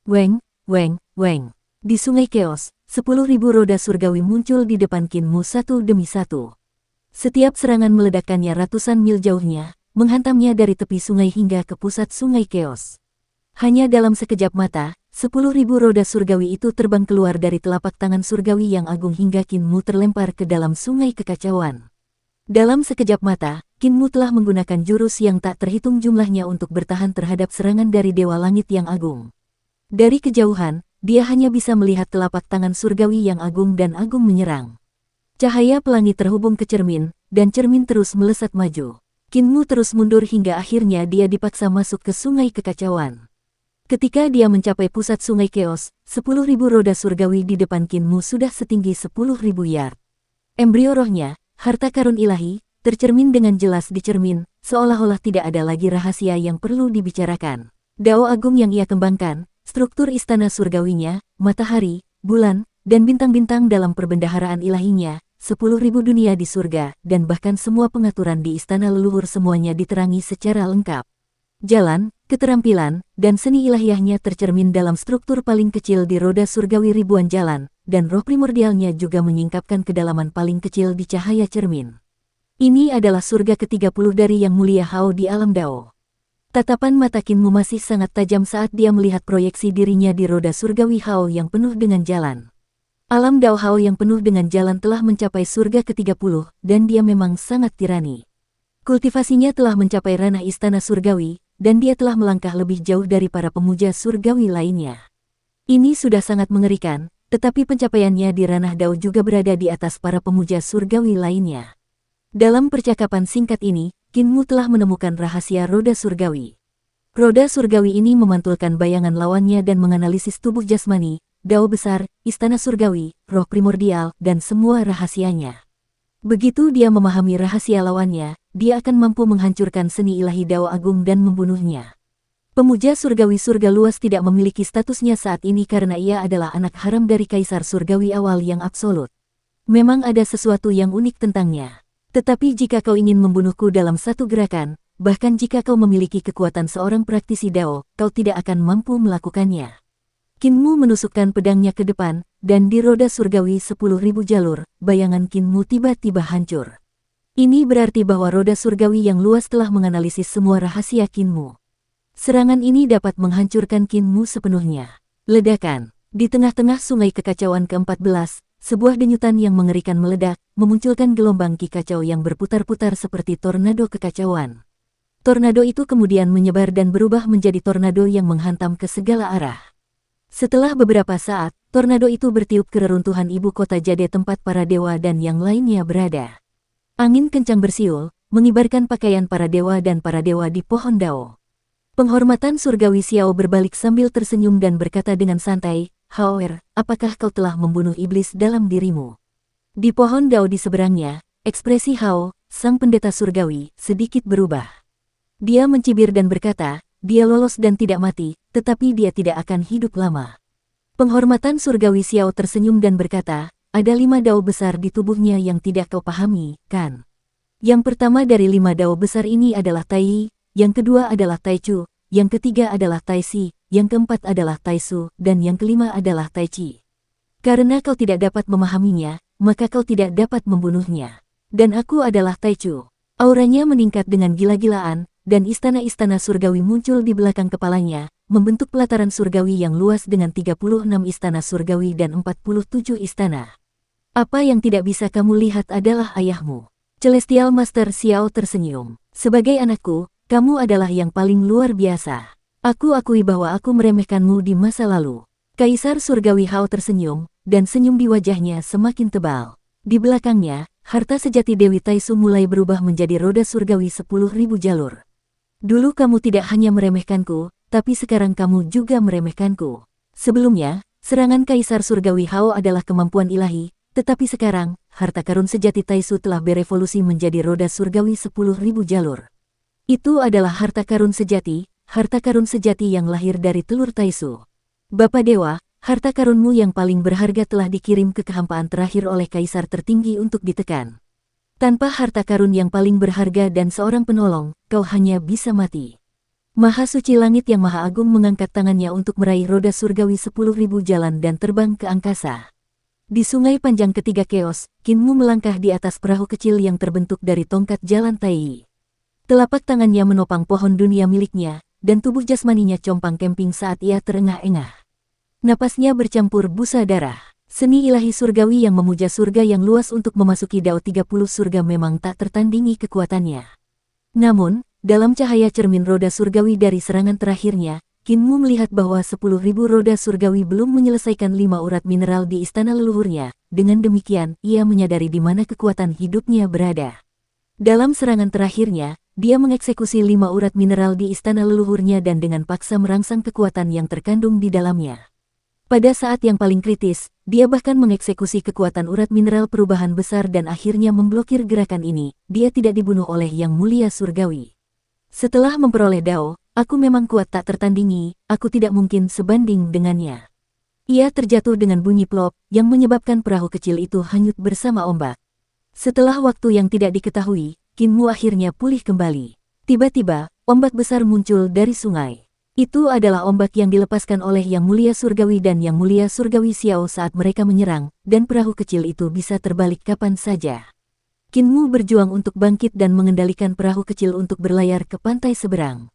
Weng, weng, weng. Di sungai Chaos, 10.000 roda surgawi muncul di depan Kinmu satu demi satu. Setiap serangan meledakkannya ratusan mil jauhnya, menghantamnya dari tepi sungai hingga ke pusat sungai Chaos. Hanya dalam sekejap mata, 10.000 roda surgawi itu terbang keluar dari telapak tangan surgawi yang agung hingga Kinmu terlempar ke dalam sungai kekacauan. Dalam sekejap mata, Kinmu telah menggunakan jurus yang tak terhitung jumlahnya untuk bertahan terhadap serangan dari Dewa Langit yang agung. Dari kejauhan, dia hanya bisa melihat telapak tangan surgawi yang agung dan agung menyerang. Cahaya pelangi terhubung ke cermin, dan cermin terus melesat maju. Kinmu terus mundur hingga akhirnya dia dipaksa masuk ke sungai kekacauan. Ketika dia mencapai pusat sungai Chaos, 10.000 roda surgawi di depan Kinmu sudah setinggi 10.000 yard. Embrio rohnya, harta karun ilahi, tercermin dengan jelas di cermin, seolah-olah tidak ada lagi rahasia yang perlu dibicarakan. Dao agung yang ia kembangkan, struktur istana surgawinya, matahari, bulan, dan bintang-bintang dalam perbendaharaan ilahinya, 10.000 dunia di surga, dan bahkan semua pengaturan di istana leluhur semuanya diterangi secara lengkap. Jalan, keterampilan, dan seni ilahiyahnya tercermin dalam struktur paling kecil di roda surgawi ribuan jalan, dan roh primordialnya juga menyingkapkan kedalaman paling kecil di cahaya cermin. Ini adalah surga ke-30 dari Yang Mulia Hao di alam Dao. Tatapan mata Kinmu masih sangat tajam saat dia melihat proyeksi dirinya di roda surgawi Hao yang penuh dengan jalan. Alam Dao Hao yang penuh dengan jalan telah mencapai surga ke-30, dan dia memang sangat tirani. Kultivasinya telah mencapai ranah istana surgawi, dan dia telah melangkah lebih jauh dari para pemuja surgawi lainnya. Ini sudah sangat mengerikan, tetapi pencapaiannya di ranah Dao juga berada di atas para pemuja surgawi lainnya. Dalam percakapan singkat ini, Kinmu telah menemukan rahasia roda surgawi. Roda surgawi ini memantulkan bayangan lawannya dan menganalisis tubuh jasmani, Dao besar, istana surgawi, roh primordial, dan semua rahasianya. Begitu dia memahami rahasia lawannya, dia akan mampu menghancurkan seni ilahi Dao Agung dan membunuhnya. Pemuja surgawi surga luas tidak memiliki statusnya saat ini karena ia adalah anak haram dari kaisar surgawi awal yang absolut. Memang ada sesuatu yang unik tentangnya. Tetapi jika kau ingin membunuhku dalam satu gerakan, bahkan jika kau memiliki kekuatan seorang praktisi Dao, kau tidak akan mampu melakukannya. Kinmu menusukkan pedangnya ke depan, dan di roda surgawi 10.000 jalur, bayangan Kinmu tiba-tiba hancur. Ini berarti bahwa roda surgawi yang luas telah menganalisis semua rahasia Kinmu. Serangan ini dapat menghancurkan Kinmu sepenuhnya. Ledakan. Di tengah-tengah sungai kekacauan ke-14, sebuah denyutan yang mengerikan meledak, memunculkan gelombang ki kacau yang berputar-putar seperti tornado kekacauan. Tornado itu kemudian menyebar dan berubah menjadi tornado yang menghantam ke segala arah. Setelah beberapa saat, tornado itu bertiup ke reruntuhan ibu kota Jade tempat para dewa dan yang lainnya berada. Angin kencang bersiul, mengibarkan pakaian para dewa dan para dewa di pohon Dao. Penghormatan surgawi Xiao berbalik sambil tersenyum dan berkata dengan santai, "Haoer, apakah kau telah membunuh iblis dalam dirimu?" Di pohon Dao di seberangnya, ekspresi Hao, sang pendeta surgawi, sedikit berubah. Dia mencibir dan berkata, "Dia lolos dan tidak mati, tetapi dia tidak akan hidup lama." Penghormatan surgawi Xiao tersenyum dan berkata, "Ada 5 Dao besar di tubuhnya yang tidak kau pahami, kan? Yang pertama dari 5 Dao besar ini adalah Tai, yang kedua adalah Tai Chu, yang ketiga adalah Tai Si, yang keempat adalah Tai Su, dan yang kelima adalah Tai Chi. Karena kau tidak dapat memahaminya, maka kau tidak dapat membunuhnya. Dan aku adalah Tai Chu." Auranya meningkat dengan gila-gilaan, dan istana-istana surgawi muncul di belakang kepalanya, membentuk pelataran surgawi yang luas dengan 36 istana surgawi dan 47 istana. "Apa yang tidak bisa kamu lihat adalah ayahmu." Celestial Master Xiao tersenyum. "Sebagai anakku, kamu adalah yang paling luar biasa. Aku akui bahwa aku meremehkanmu di masa lalu." Kaisar surgawi Hao tersenyum, dan senyum di wajahnya semakin tebal. Di belakangnya, harta sejati Dewi Taisu mulai berubah menjadi roda surgawi 10.000 jalur. "Dulu kamu tidak hanya meremehkanku, tapi sekarang kamu juga meremehkanku. Sebelumnya, serangan Kaisar Surgawi Hao adalah kemampuan ilahi, tetapi sekarang, harta karun sejati Taisu telah berevolusi menjadi roda surgawi 10.000 jalur. Itu adalah harta karun sejati yang lahir dari telur Taisu. Bapa Dewa, harta karunmu yang paling berharga telah dikirim ke kehampaan terakhir oleh Kaisar tertinggi untuk ditekan. Tanpa harta karun yang paling berharga dan seorang penolong, kau hanya bisa mati." Maha Suci Langit yang Maha Agung mengangkat tangannya untuk meraih roda surgawi 10.000 jalan dan terbang ke angkasa. Di sungai panjang ketiga Chaos, Kinmu melangkah di atas perahu kecil yang terbentuk dari tongkat jalan Tai. Telapak tangannya menopang pohon dunia miliknya, dan tubuh jasmaninya compang-camping saat ia terengah-engah. Napasnya bercampur busa darah. Seni ilahi surgawi yang memuja surga yang luas untuk memasuki Dao 30 surga memang tak tertandingi kekuatannya. Namun, dalam cahaya cermin roda surgawi dari serangan terakhirnya, Kinmu melihat bahwa 10.000 roda surgawi belum menyelesaikan 5 urat mineral di istana leluhurnya. Dengan demikian, ia menyadari di mana kekuatan hidupnya berada. Dalam serangan terakhirnya, dia mengeksekusi 5 urat mineral di istana leluhurnya dan dengan paksa merangsang kekuatan yang terkandung di dalamnya. Pada saat yang paling kritis, dia bahkan mengeksekusi kekuatan urat mineral perubahan besar dan akhirnya memblokir gerakan ini. Dia tidak dibunuh oleh Yang Mulia Surgawi. Setelah memperoleh Dao, aku memang kuat tak tertandingi, aku tidak mungkin sebanding dengannya. Ia terjatuh dengan bunyi plop, yang menyebabkan perahu kecil itu hanyut bersama ombak. Setelah waktu yang tidak diketahui, Kinmu akhirnya pulih kembali. Tiba-tiba, ombak besar muncul dari sungai. Itu adalah ombak yang dilepaskan oleh Yang Mulia Surgawi dan Yang Mulia Surgawi Xiao saat mereka menyerang, dan perahu kecil itu bisa terbalik kapan saja. Kinmu berjuang untuk bangkit dan mengendalikan perahu kecil untuk berlayar ke pantai seberang.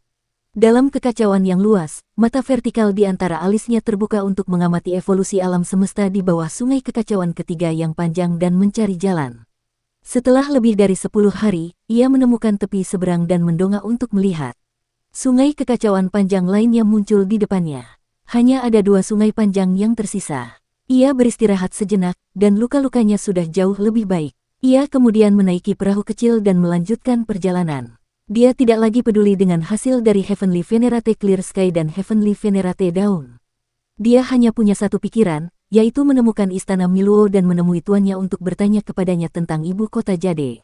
Dalam kekacauan yang luas, mata vertikal di antara alisnya terbuka untuk mengamati evolusi alam semesta di bawah sungai kekacauan ketiga yang panjang dan mencari jalan. Setelah lebih dari 10 hari, ia menemukan tepi seberang dan mendongak untuk melihat. Sungai kekacauan panjang lainnya muncul di depannya. Hanya ada 2 sungai panjang yang tersisa. Ia beristirahat sejenak, dan luka-lukanya sudah jauh lebih baik. Ia kemudian menaiki perahu kecil dan melanjutkan perjalanan. Dia tidak lagi peduli dengan hasil dari Heavenly Venerate Clear Sky dan Heavenly Venerate Dawn. Dia hanya punya satu pikiran, yaitu menemukan istana Miluo dan menemui tuannya untuk bertanya kepadanya tentang ibu kota Jade.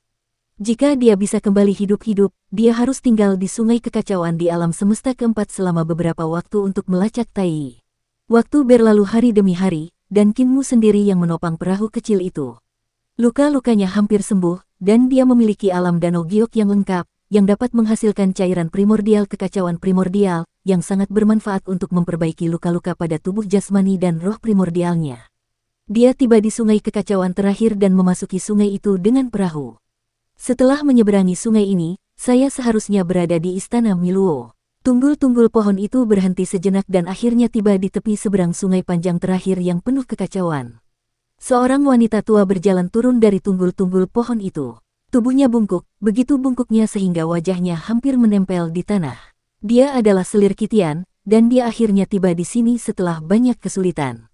Jika dia bisa kembali hidup-hidup, dia harus tinggal di sungai kekacauan di alam semesta keempat selama beberapa waktu untuk melacak Tai. Waktu berlalu hari demi hari, dan Kinmu sendiri yang menopang perahu kecil itu. Luka-lukanya hampir sembuh, dan dia memiliki alam danau giok yang lengkap, yang dapat menghasilkan cairan primordial kekacauan primordial, yang sangat bermanfaat untuk memperbaiki luka-luka pada tubuh jasmani dan roh primordialnya. Dia tiba di sungai kekacauan terakhir dan memasuki sungai itu dengan perahu. Setelah menyeberangi sungai ini, saya seharusnya berada di istana Miluo. Tunggul-tunggul pohon itu berhenti sejenak dan akhirnya tiba di tepi seberang sungai panjang terakhir yang penuh kekacauan. Seorang wanita tua berjalan turun dari tunggul-tunggul pohon itu. Tubuhnya bungkuk, begitu bungkuknya sehingga wajahnya hampir menempel di tanah. Dia adalah Selir Kitian, dan dia akhirnya tiba di sini setelah banyak kesulitan.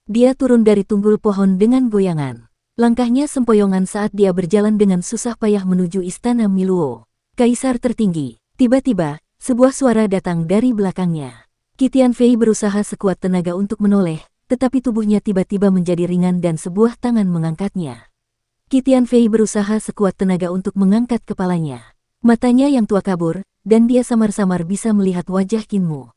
Dia turun dari tunggul pohon dengan goyangan. Langkahnya sempoyongan saat dia berjalan dengan susah payah menuju istana Miluo. Kaisar tertinggi. Tiba-tiba, sebuah suara datang dari belakangnya. Kitian Fei berusaha sekuat tenaga untuk menoleh, tetapi tubuhnya tiba-tiba menjadi ringan dan sebuah tangan mengangkatnya. Kitian Fei berusaha sekuat tenaga untuk mengangkat kepalanya. Matanya yang tua kabur, dan dia samar-samar bisa melihat wajah Kinmu.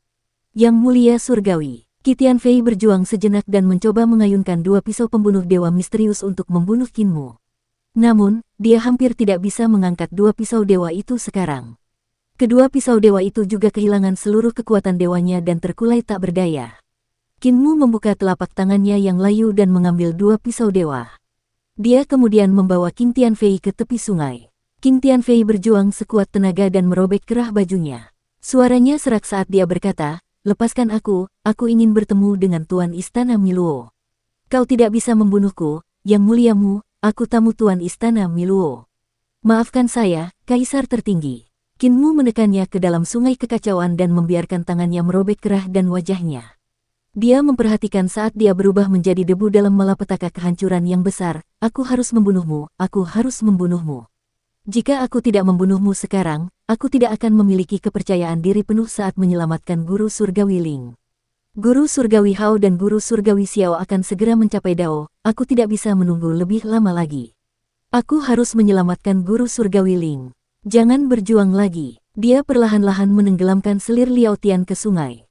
Yang Mulia Surgawi. Kitian Fei berjuang sejenak dan mencoba mengayunkan 2 pisau pembunuh dewa misterius untuk membunuh Kinmu. Namun, dia hampir tidak bisa mengangkat 2 pisau dewa itu sekarang. Kedua pisau dewa itu juga kehilangan seluruh kekuatan dewanya dan terkulai tak berdaya. Kinmu membuka telapak tangannya yang layu dan mengambil 2 pisau dewa. Dia kemudian membawa King Tian Fei ke tepi sungai. King Tian Fei berjuang sekuat tenaga dan merobek kerah bajunya. Suaranya serak saat dia berkata, "Lepaskan aku ingin bertemu dengan Tuan Istana Miluo. Kau tidak bisa membunuhku, Yang Muliamu, aku tamu Tuan Istana Miluo. Maafkan saya, Kaisar tertinggi." Kinmu menekannya ke dalam sungai kekacauan dan membiarkan tangannya merobek kerah dan wajahnya. Dia memperhatikan saat dia berubah menjadi debu dalam malapetaka kehancuran yang besar. "Aku harus membunuhmu, aku harus membunuhmu. Jika aku tidak membunuhmu sekarang, aku tidak akan memiliki kepercayaan diri penuh saat menyelamatkan Guru Surgawi Ling. Guru Surgawi Hao dan Guru Surgawi Xiao akan segera mencapai Dao, aku tidak bisa menunggu lebih lama lagi. Aku harus menyelamatkan Guru Surgawi Ling. Jangan berjuang lagi." Dia perlahan-lahan menenggelamkan selir Liao Tian ke sungai.